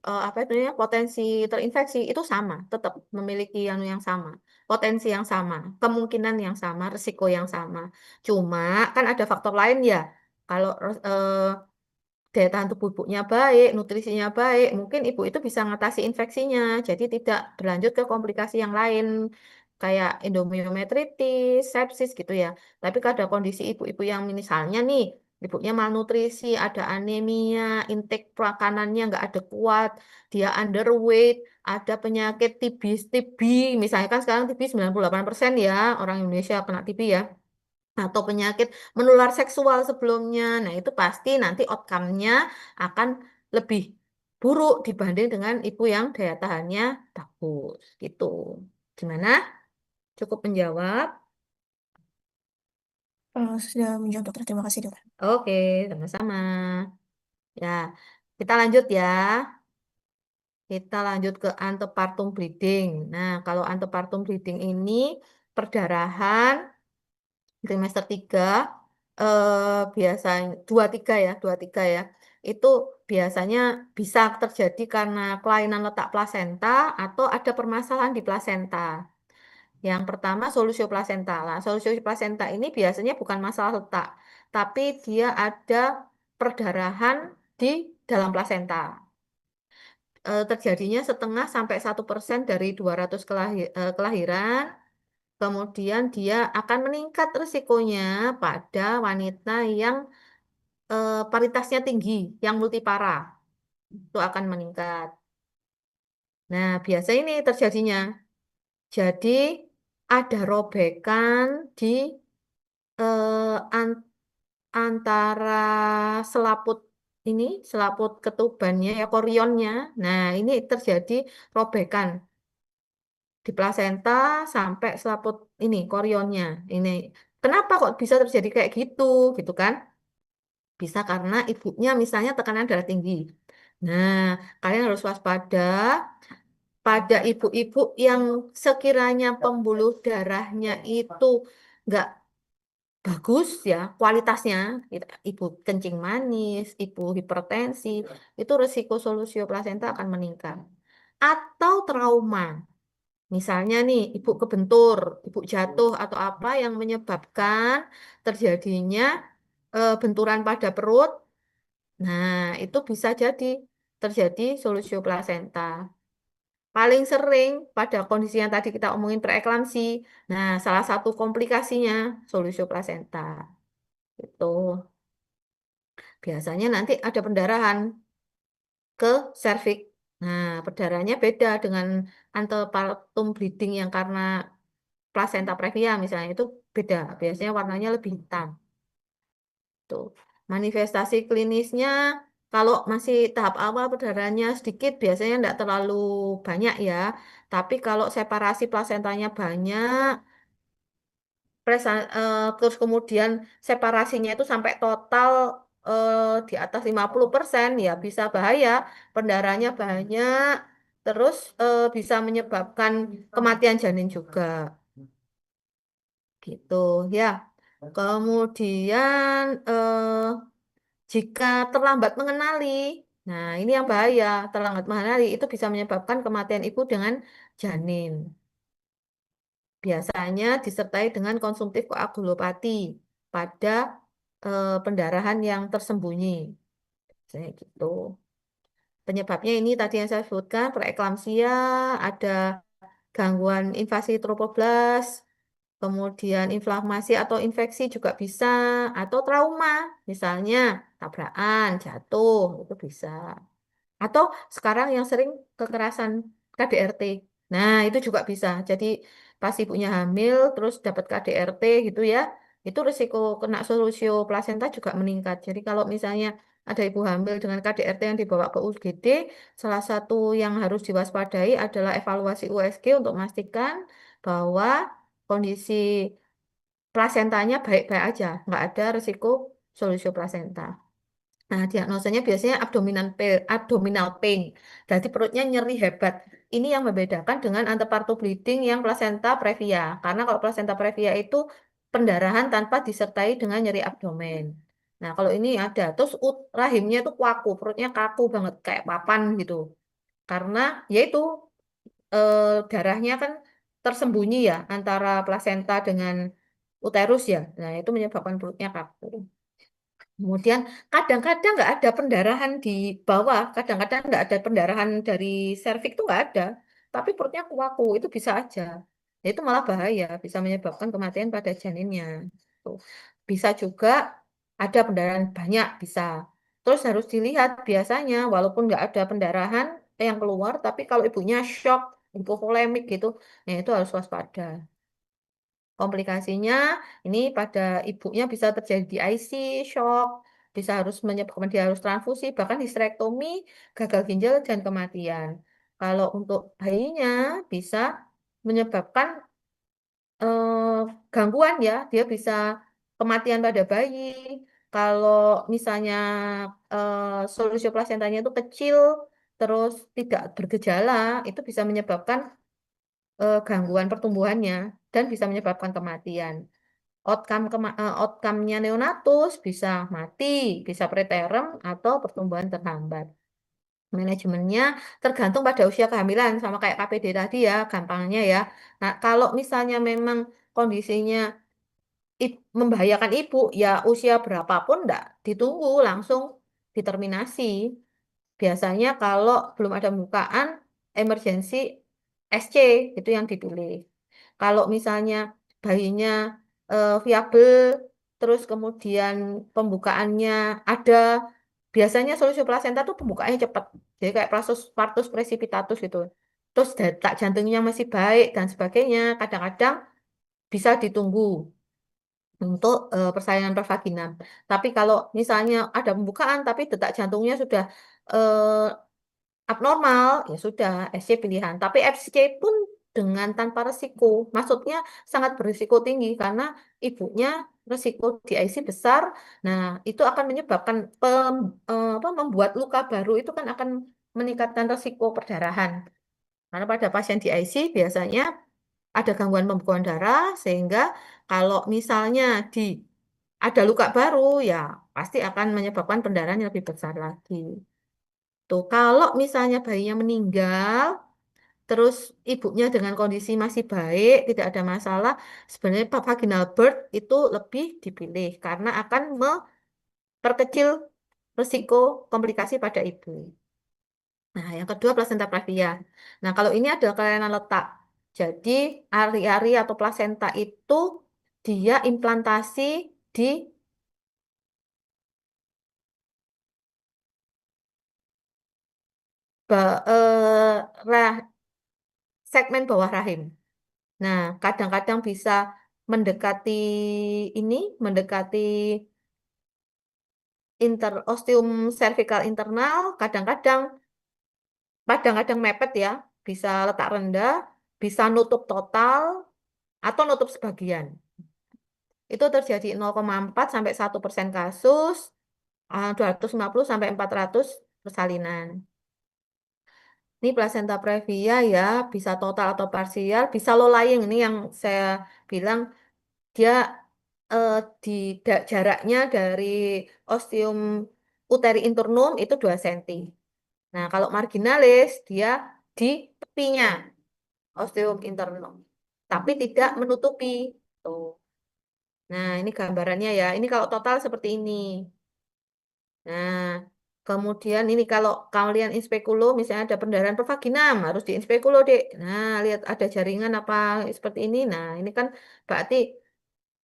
S1: apa itu namanya, potensi terinfeksi itu sama, tetap memiliki yang sama, potensi yang sama, kemungkinan yang sama, risiko yang sama. Cuma kan ada faktor lain ya. Kalau daya tahan tubuh ibunya baik, nutrisinya baik, mungkin ibu itu bisa mengatasi infeksinya, jadi tidak berlanjut ke komplikasi yang lain, kayak endometritis, sepsis gitu ya. Tapi kalau ada kondisi ibu-ibu yang misalnya nih, ibunya malnutrisi, ada anemia, intake makanannya nggak ada kuat, dia underweight, ada penyakit TB, misalnya kan sekarang TB 98% ya, orang Indonesia kena TB ya atau penyakit menular seksual sebelumnya. Nah, itu pasti nanti outcome-nya akan lebih buruk dibanding dengan ibu yang daya tahannya bagus. Gitu. Gimana? Cukup menjawab?
S5: Sudah menjawab dokter, terima kasih dokter.
S1: Oke, sama-sama. Ya, kita lanjut ya. Kita lanjut ke antepartum bleeding. Nah, kalau antepartum bleeding ini perdarahan trimester 3 biasanya 23 ya. Itu biasanya bisa terjadi karena kelainan letak plasenta atau ada permasalahan di plasenta. Yang pertama solusio plasenta. Nah, solusio plasenta ini biasanya bukan masalah letak, tapi dia ada perdarahan di dalam plasenta. Terjadinya setengah sampai 1% dari 200 kelahiran. Kemudian dia akan meningkat risikonya pada wanita yang paritasnya tinggi, yang multipara. Itu akan meningkat. Nah, biasa ini terjadinya. Jadi ada robekan di an- antara selaput ini, selaput ketubannya, ya korionnya. Nah, ini terjadi robekan di plasenta sampai selaput ini korionnya. Ini kenapa kok bisa terjadi kayak gitu, gitu kan? Bisa karena ibunya misalnya tekanan darah tinggi. Nah, kalian harus waspada pada ibu-ibu yang sekiranya pembuluh darahnya itu nggak bagus ya kualitasnya, ibu kencing manis, ibu hipertensi, itu risiko solusio plasenta akan meningkat. Atau trauma. Misalnya nih, ibu kebentur, ibu jatuh atau apa yang menyebabkan terjadinya benturan pada perut. Nah, itu bisa jadi terjadi solusio plasenta. Paling sering pada kondisi yang tadi kita omongin preeklamsi. Nah, salah satu komplikasinya solusio plasenta. Itu biasanya nanti ada pendarahan ke serviks. Nah, perdarahannya beda dengan antepartum bleeding yang karena plasenta previa misalnya itu beda. Biasanya warnanya lebih hitam. Tuh. Manifestasi klinisnya kalau masih tahap awal perdarahannya sedikit biasanya tidak terlalu banyak ya. Tapi kalau separasi plasentanya banyak, terus kemudian separasinya itu sampai total di atas 50% ya bisa bahaya. Pendarahannya banyak, terus bisa menyebabkan kematian janin juga. Gitu ya. Kemudian jika terlambat mengenali, nah ini yang bahaya. Terlambat mengenali itu bisa menyebabkan kematian ibu dengan janin. Biasanya disertai dengan konsumtif koagulopati pada pendarahan yang tersembunyi. Misalnya gitu. Penyebabnya ini tadi yang saya sebutkan, preeklamsia, ada gangguan invasi trofoblast, kemudian inflamasi atau infeksi juga bisa, atau trauma, misalnya tabrakan, jatuh, itu bisa. Atau sekarang yang sering kekerasan KDRT. Nah, itu juga bisa. Jadi pas ibunya hamil terus dapat KDRT gitu ya, itu risiko kena solusio plasenta juga meningkat. Jadi kalau misalnya ada ibu hamil dengan KDRT yang dibawa ke UGD, salah satu yang harus diwaspadai adalah evaluasi USG untuk memastikan bahwa kondisi plasentanya baik-baik aja, nggak ada risiko solusio plasenta. Nah, diagnosanya biasanya abdominal pain. Jadi perutnya nyeri hebat. Ini yang membedakan dengan antepartum bleeding yang plasenta previa. Karena kalau plasenta previa itu pendarahan tanpa disertai dengan nyeri abdomen. Nah, kalau ini ada. Terus rahimnya itu kuaku, perutnya kaku banget kayak papan gitu. Karena yaitu darahnya kan tersembunyi ya antara plasenta dengan uterus ya. Nah, itu menyebabkan perutnya kaku. Kemudian kadang-kadang nggak ada pendarahan di bawah, kadang-kadang nggak ada pendarahan dari serviks tuh nggak ada, tapi perutnya kuaku itu bisa aja. Ya, itu malah bahaya, bisa menyebabkan kematian pada janinnya. Tuh. Bisa juga ada pendarahan banyak, bisa. Terus harus dilihat biasanya, walaupun nggak ada pendarahan yang keluar, tapi kalau ibunya shock, hipovolemik gitu, ya itu harus waspada. Komplikasinya ini pada ibunya bisa terjadi di IC, shock, bisa harus menyebabkan dia harus transfusi, bahkan histerektomi, gagal ginjal, dan kematian. Kalau untuk bayinya bisa menyebabkan eh, gangguan ya, dia bisa kematian pada bayi. Kalau misalnya solusio plasentanya itu kecil, terus tidak bergejala, itu bisa menyebabkan gangguan pertumbuhannya dan bisa menyebabkan kematian. Outcome-nya neonatus bisa mati, bisa preterm atau pertumbuhan terhambat. Manajemennya tergantung pada usia kehamilan, sama kayak KPD tadi ya, gampangnya ya. Nah, kalau misalnya memang kondisinya membahayakan ibu, ya usia berapapun enggak ditunggu, langsung diterminasi. Biasanya kalau belum ada pembukaan, emergency SC itu yang dipilih. Kalau misalnya bayinya viabel, terus kemudian pembukaannya ada, biasanya solusi plasenta tuh pembukaannya cepat. Jadi kayak partus precipitatus gitu. Terus detak jantungnya masih baik dan sebagainya. Kadang-kadang bisa ditunggu untuk persalinan pervaginam. Tapi kalau misalnya ada pembukaan tapi detak jantungnya sudah eh, abnormal, ya sudah, SC pilihan. Tapi FC pun dengan tanpa resiko, maksudnya sangat berisiko tinggi karena ibunya resiko di IC besar. Nah, itu akan menyebabkan membuat luka baru itu kan akan meningkatkan resiko perdarahan. Karena pada pasien di IC biasanya ada gangguan pembekuan darah sehingga kalau misalnya ada luka baru ya pasti akan menyebabkan pendarahan yang lebih besar lagi. Tuh, kalau misalnya bayinya meninggal, terus ibunya dengan kondisi masih baik, tidak ada masalah, sebenarnya vaginal birth itu lebih dipilih karena akan memperkecil risiko komplikasi pada ibu. Nah, yang kedua plasenta previa. Nah, kalau ini adalah kelainan letak. Jadi, ari-ari atau plasenta itu dia implantasi di segmen bawah rahim. Nah, kadang-kadang bisa mendekati ini, mendekati ostium cervical internal, kadang-kadang mepet ya, bisa letak rendah, bisa nutup total atau nutup sebagian. Itu terjadi 0,4 sampai 1% kasus, 250 sampai 400 persalinan. Ini plasenta previa ya, bisa total atau parsial, bisa low lying. Ini yang saya bilang dia eh, di jaraknya dari ostium uteri internum itu 2 cm. Nah, kalau marginalis dia di tepinya ostium internum, tapi tidak menutupi. Tuh. Nah, ini gambarannya ya. Ini kalau total seperti ini. Nah, kemudian ini kalau kalian inspekulo, misalnya ada pendarahan pervaginam, harus diinspekulo, Dek. Nah, lihat ada jaringan apa seperti ini. Nah, ini kan berarti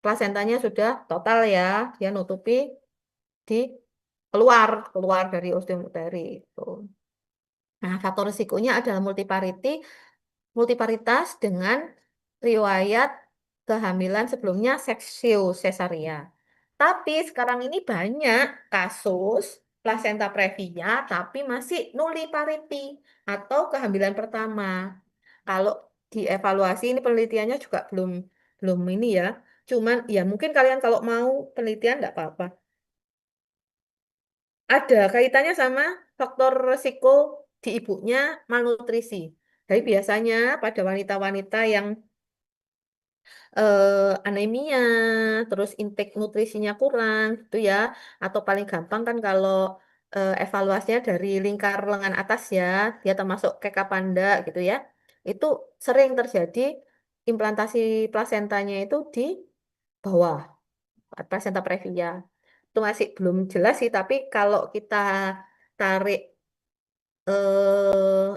S1: plasentanya sudah total ya, dia nutupi di keluar keluar dari ostium uteri. Tuh. Nah, faktor risikonya adalah multiparitas dengan riwayat kehamilan sebelumnya seksio sesaria. Tapi sekarang ini banyak kasus plasenta previa tapi masih nulliparity atau kehamilan pertama. Kalau dievaluasi ini penelitiannya juga belum belum ini ya. Cuman ya mungkin kalian kalau mau penelitian nggak apa-apa. Ada kaitannya sama faktor resiko di ibunya malnutrisi. Jadi biasanya pada wanita-wanita yang anemia, terus intake nutrisinya kurang gitu ya, atau paling gampang kan kalau evaluasinya dari lingkar lengan atas ya, dia termasuk kekapanda gitu ya, itu sering terjadi implantasi plasentanya itu di bawah, plasenta previa. Itu masih belum jelas sih, tapi kalau kita tarik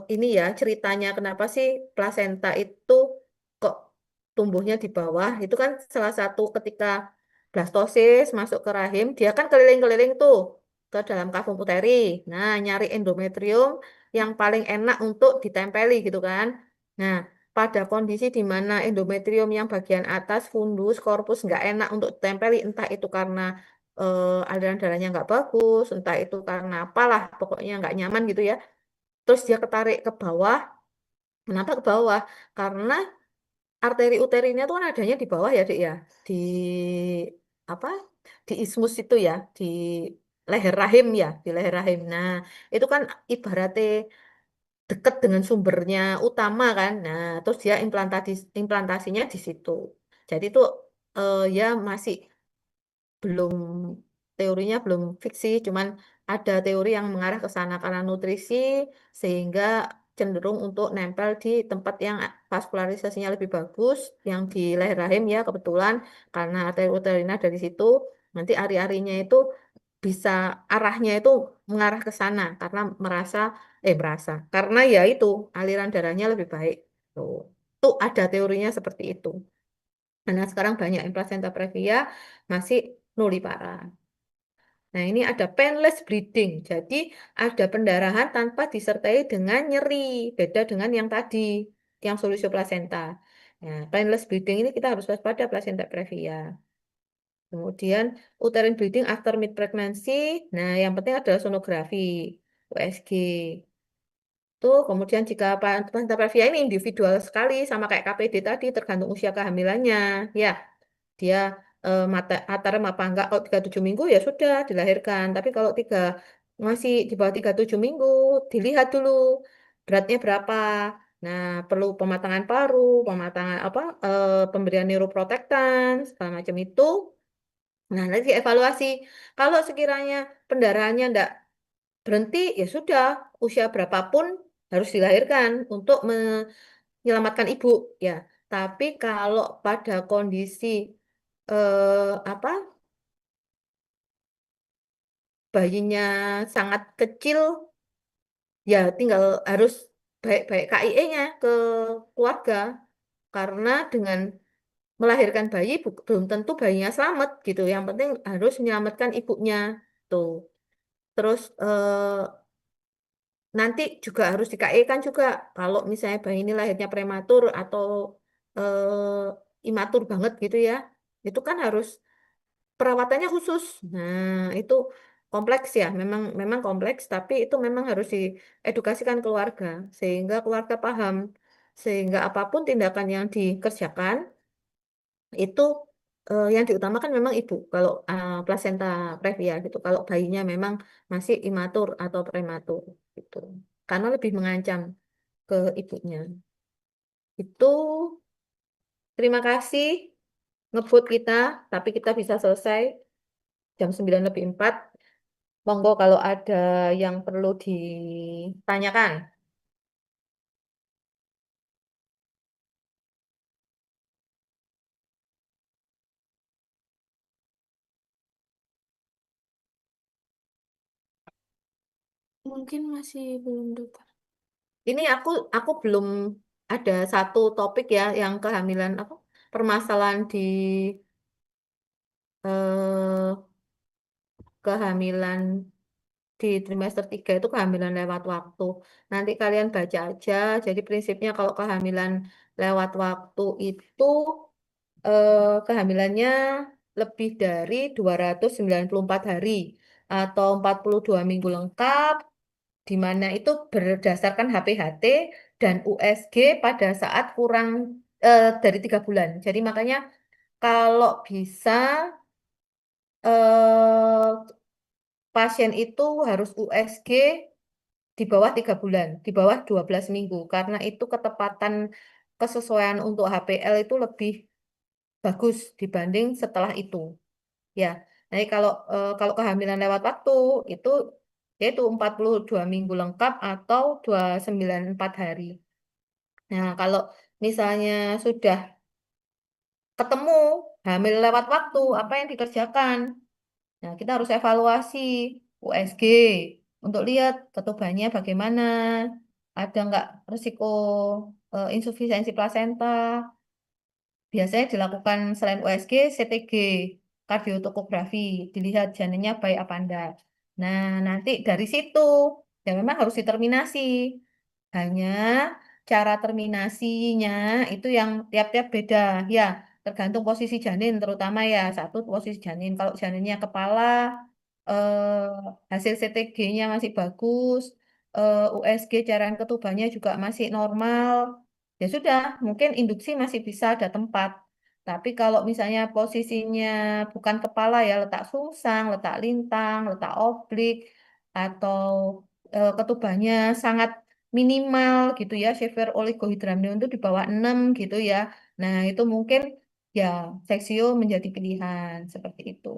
S1: ini ya ceritanya kenapa sih plasenta itu kok tumbuhnya di bawah itu kan salah satu ketika blastosis masuk ke rahim dia kan keliling-keliling tuh ke dalam kavum uteri. Nah, nyari endometrium yang paling enak untuk ditempeli gitu kan. Nah, pada kondisi di mana endometrium yang bagian atas fundus korpus nggak enak untuk ditempeli entah itu karena aliran darahnya nggak bagus, entah itu karena apalah pokoknya nggak nyaman gitu ya. Terus dia ketarik ke bawah. Kenapa ke bawah? Karena arteri uterinya itu kan adanya di bawah ya, Dek ya. Di apa? Di ismus itu ya, di leher rahim ya, di leher rahim. Nah, itu kan ibaratnya dekat dengan sumbernya utama kan. Nah, terus dia implantasinya di situ. Jadi itu ya masih belum teorinya belum fix sih, cuman ada teori yang mengarah ke sana karena nutrisi sehingga cenderung untuk nempel di tempat yang vaskularisasinya lebih bagus, yang di leher rahim ya kebetulan karena arteri uterina dari situ nanti ari-arinya itu bisa arahnya itu mengarah ke sana karena merasa karena ya itu aliran darahnya lebih baik. Tuh. Tuh ada teorinya seperti itu. Karena sekarang banyak yang plasenta previa masih nullipara. Nah, ini ada painless bleeding. Jadi, ada pendarahan tanpa disertai dengan nyeri. Beda dengan yang tadi, yang solusio plasenta. Nah, painless bleeding ini kita harus waspada plasenta previa. Kemudian, uterine bleeding after mid pregnancy. Nah, yang penting adalah sonografi, USG. Tuh, kemudian jika plasenta previa ini individual sekali, sama kayak KPD tadi, tergantung usia kehamilannya. Ya, dia mataram apa enggak kalau 37 minggu ya sudah dilahirkan tapi kalau masih di bawah 37 minggu dilihat dulu beratnya berapa. Nah, perlu pematangan paru, pematangan apa pemberian neuroprotektan segala macam itu. Nah, nanti evaluasi kalau sekiranya pendarahannya enggak berhenti ya sudah usia berapapun harus dilahirkan untuk menyelamatkan ibu ya. Tapi kalau pada kondisi apa bayinya sangat kecil, ya tinggal harus baik-baik KIE-nya ke keluarga karena dengan melahirkan bayi belum tentu bayinya selamat gitu. Yang penting harus menyelamatkan ibunya tuh. Terus nanti juga harus di KIE kan juga kalau misalnya bayi ini lahirnya prematur atau imatur banget gitu ya. Itu kan harus perawatannya khusus. Nah, itu kompleks ya, memang memang kompleks, tapi itu memang harus diedukasikan keluarga sehingga keluarga paham, sehingga apapun tindakan yang dikerjakan itu yang diutamakan memang ibu. Kalau plasenta previa gitu, kalau bayinya memang masih imatur atau prematur gitu, karena lebih mengancam ke ibunya. Itu terima kasih ngebut kita, tapi kita bisa selesai jam 9:04. Monggo kalau ada yang perlu ditanyakan.
S4: Mungkin masih belum, dokter.
S1: Ini aku belum ada satu topik ya yang kehamilan apa permasalahan di eh, kehamilan di trimester 3 itu kehamilan lewat waktu. Nanti kalian baca aja. Jadi prinsipnya kalau kehamilan lewat waktu itu kehamilannya lebih dari 294 hari atau 42 minggu lengkap, di mana itu berdasarkan HPHT dan USG pada saat kurang dari 3 bulan. Jadi makanya kalau bisa eh, pasien itu harus USG di bawah 3 bulan, di bawah 12 minggu, karena itu ketepatan kesesuaian untuk HPL itu lebih bagus dibanding setelah itu. Ya, jadi kalau kehamilan lewat waktu itu yaitu 42 minggu lengkap atau 294 hari. Nah, kalau misalnya sudah ketemu hamil lewat waktu, apa yang dikerjakan? Nah, kita harus evaluasi USG untuk lihat ketubannya bagaimana, ada nggak risiko insufisiensi plasenta. Biasanya dilakukan selain USG, CTG, kardiotokografi, dilihat janinnya baik apa enggak. Nah, nanti dari situ, ya memang harus diterminasi. Hanya cara terminasinya itu yang tiap-tiap beda. Ya, tergantung posisi janin, terutama ya, satu posisi janin. Kalau janinnya kepala, hasil CTG-nya masih bagus, USG cairan ketubannya juga masih normal, ya sudah, mungkin induksi masih bisa ada tempat. Tapi kalau misalnya posisinya bukan kepala ya, letak sungsang, letak lintang, letak oblik, atau ketubannya sangat minimal gitu ya, severe oligohydramnion itu di bawah 6 gitu ya. Nah, itu mungkin ya seksio menjadi pilihan seperti itu.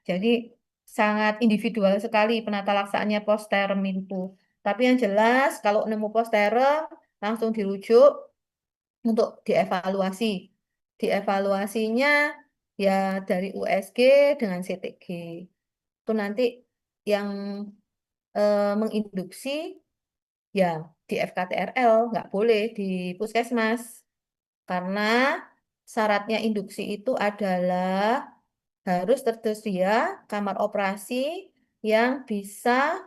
S1: Jadi sangat individual sekali penata laksanaannya posterem itu. Tapi yang jelas kalau nemu posterem langsung dirujuk untuk dievaluasi. Dievaluasinya ya dari USG dengan CTG. Itu nanti yang menginduksi ya di FKTRL, nggak boleh di puskesmas. Karena syaratnya induksi itu adalah harus tersedia kamar operasi yang bisa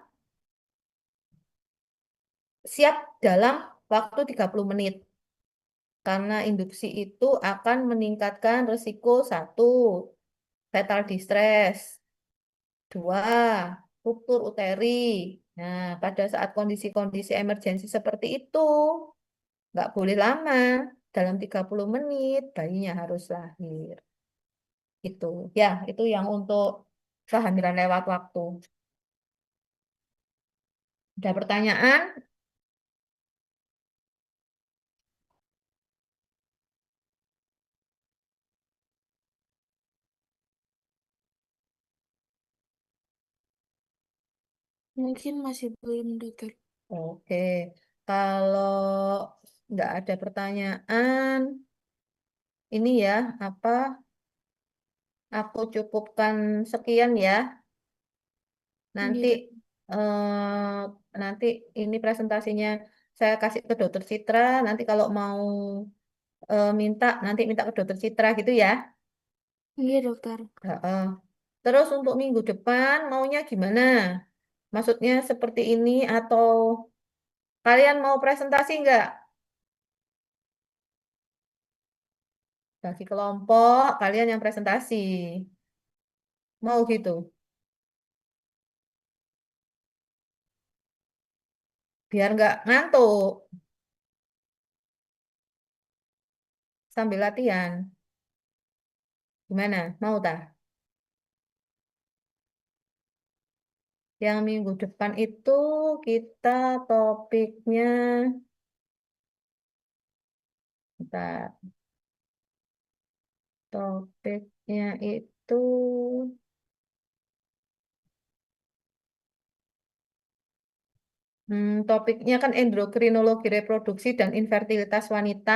S1: siap dalam waktu 30 menit. Karena induksi itu akan meningkatkan risiko satu, fetal distress, dua, ruptur uteri. Nah, pada saat kondisi-kondisi emergensi seperti itu, nggak boleh lama. Dalam 30 menit, bayinya harus lahir. Itu, ya, itu yang untuk kehamilan lewat waktu. Ada pertanyaan?
S4: Mungkin masih belum, dokter.
S1: Oke. Kalau nggak ada pertanyaan, ini ya, apa, aku cukupkan sekian ya.
S4: Iya,
S1: Nanti,
S4: Dok.
S1: nanti ini presentasinya saya kasih ke Dokter Citra. Nanti kalau mau nanti minta ke Dokter Citra gitu ya.
S4: Iya, Dokter.
S1: Heeh. Terus untuk minggu depan maunya gimana? Maksudnya seperti ini atau kalian mau presentasi nggak? Bagi kelompok, kalian yang presentasi. Mau gitu. Biar nggak ngantuk sambil latihan. Gimana? Mau tak? Yang minggu depan itu kita topiknya, bentar, topiknya itu topiknya kan endokrinologi reproduksi dan infertilitas wanita,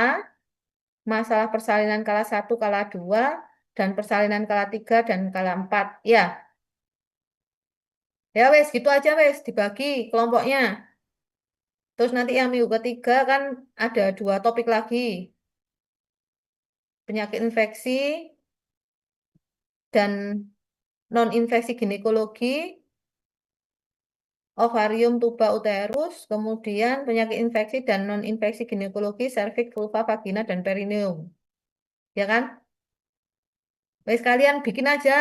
S1: masalah persalinan kala 1, kala 2, dan persalinan kala 3 dan kala 4. Ya, ya wes gitu aja wes dibagi kelompoknya. Terus nanti yang minggu ketiga kan ada 2 topik lagi. Penyakit infeksi dan non-infeksi ginekologi, ovarium, tuba, uterus, kemudian penyakit infeksi dan non-infeksi ginekologi, serviks, vulva, vagina, dan perineum. Ya kan? Wes kalian bikin aja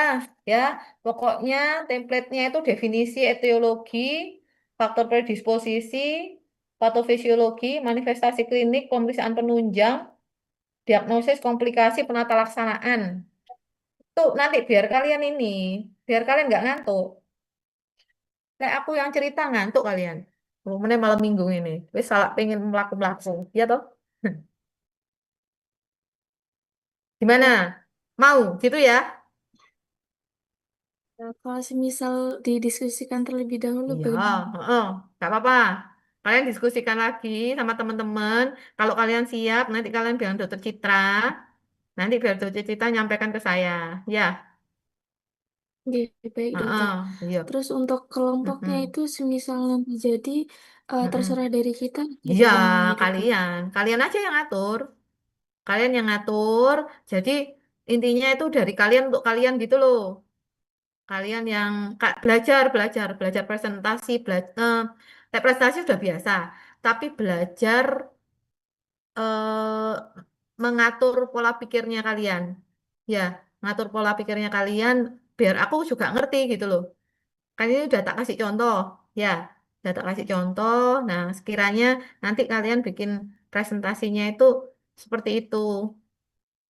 S1: ya. Pokoknya template-nya itu definisi, etiologi, faktor predisposisi, patofisiologi, manifestasi klinik, pemeriksaan penunjang, diagnosis, komplikasi, penata laksanaan. Tuh nanti biar kalian nggak ngantuk. Kayak aku yang cerita ngantuk kalian. Mana malam minggu ini. Wis salah pengen melaku-melaku. Ya toh? Gimana? Mau gitu ya?
S4: Nah, kalau semisal didiskusikan terlebih dahulu,
S1: Iya,
S4: bagaimana?
S1: heeh, nggak apa-apa. Kalian diskusikan lagi sama teman-teman. Kalau kalian siap, nanti kalian bilang Dokter Citra. Nanti biar Dokter Citra nyampaikan ke saya. Ya,
S4: Oke, baik, Dokter.
S1: heeh, iya.
S4: Terus untuk kelompoknya
S1: Mm-mm,
S4: itu semisal nanti jadi terserah
S1: mm-mm.
S4: dari kita atau
S1: Iya,
S4: bagaimana nih, Dokter?
S1: kalian aja yang ngatur. Kalian yang ngatur. Jadi intinya itu dari kalian untuk kalian gitu loh. Kalian yang belajar presentasi, presentasi sudah biasa. Tapi belajar eh, mengatur pola pikirnya kalian. Ya, ngatur pola pikirnya kalian biar aku juga ngerti gitu loh. Kan ini udah tak kasih contoh. Ya, udah tak kasih contoh. Nah, sekiranya nanti kalian bikin presentasinya itu seperti itu.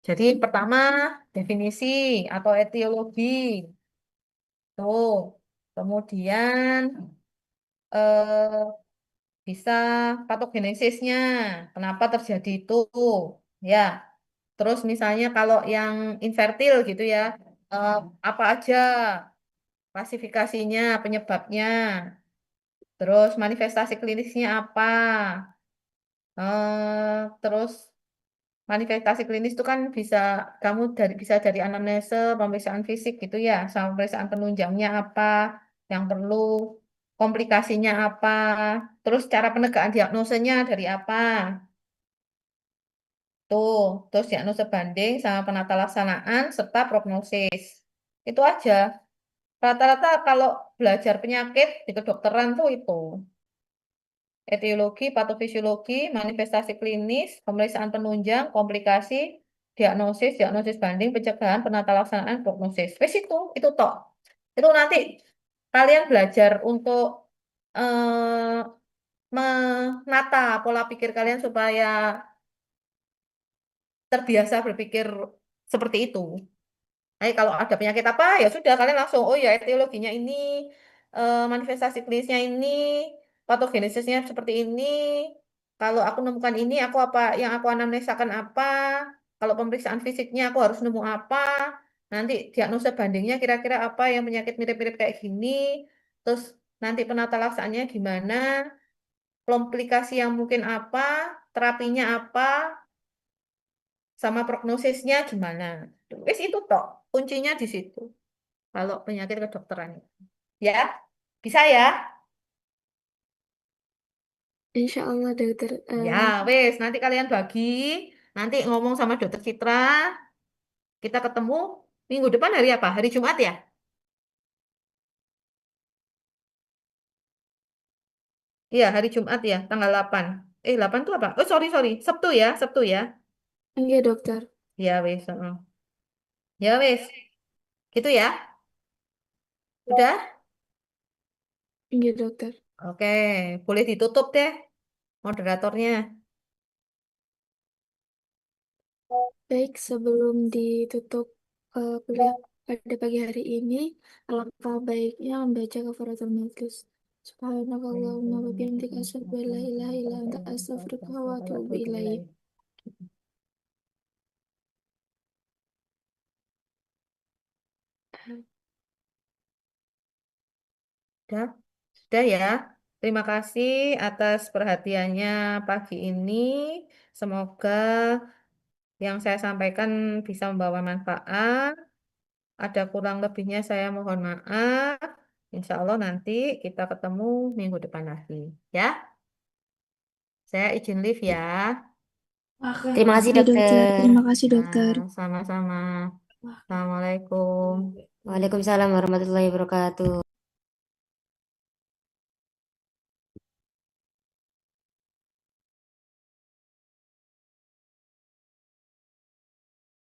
S1: Jadi pertama definisi atau etiologi. Tuh. Kemudian eh, bisa patogenesisnya. Kenapa terjadi itu? Ya. Terus misalnya kalau yang infertil gitu ya, eh, apa aja klasifikasinya, penyebabnya, terus manifestasi klinisnya apa, terus manifestasi klinis itu kan bisa dari anamnese, pemeriksaan fisik gitu ya, sama pemeriksaan penunjangnya apa, yang perlu, komplikasinya apa, terus cara penegakan diagnosenya dari apa, tuh, terus diagnosa banding sama penata laksanaan serta prognosis. Itu aja. Rata-rata kalau belajar penyakit di kedokteran tuh itu. Etiologi, patofisiologi, manifestasi klinis, pemeriksaan penunjang, komplikasi, diagnosis banding, pencegahan, penata laksanaan, prognosis. Wes itu tok. Itu nanti kalian belajar untuk eh, menata pola pikir kalian supaya terbiasa berpikir seperti itu. Kalau ada penyakit apa ya sudah kalian langsung oh ya etiologinya ini, manifestasi klinisnya ini, patogenesisnya seperti ini. Kalau aku nemukan ini, aku apa yang aku anamnesakan apa? Kalau pemeriksaan fisiknya aku harus nemu apa? Nanti diagnosa bandingnya kira-kira apa yang penyakit mirip-mirip kayak gini. Terus nanti penata laksanaannya gimana? komplikasi yang mungkin apa, terapinya apa, sama prognosisnya gimana. Wis itu tok, kuncinya di situ. Kalau penyakit kedokteran itu. Ya, bisa ya?
S4: Insya Allah dokter.
S1: Ya, wis, nanti kalian bagi, nanti ngomong sama dokter Citra, kita ketemu minggu depan hari apa? Hari Jumat ya? Iya, hari Jumat ya, tanggal 8. 8 itu apa? Oh, sorry, sorry. Sabtu ya, Sabtu ya.
S4: Enggak dokter.
S1: Ya, wis. Ya, wis. Gitu ya. Udah?
S4: Enggak dokter.
S1: Oke, boleh ditutup deh moderatornya.
S4: Baik, sebelum ditutup kuliah pada pagi hari ini, alangkah baiknya membaca kafaratul majlis. Subhanakallahumma wa bihamdika asyhadu an la ilaha illa anta astaghfiruka wa atubu ilaik.
S1: Udah, sudah ya. Terima kasih atas perhatiannya pagi ini. Semoga yang saya sampaikan bisa membawa manfaat. Ada kurang lebihnya saya mohon maaf. Insya Allah nanti kita ketemu minggu depan lagi. Ya, saya izin live ya.
S6: Terima kasih
S4: Ya dokter,
S6: dokter.
S4: terima kasih dokter.
S1: Nah, sama-sama. Assalamualaikum.
S6: Waalaikumsalam warahmatullahi wabarakatuh.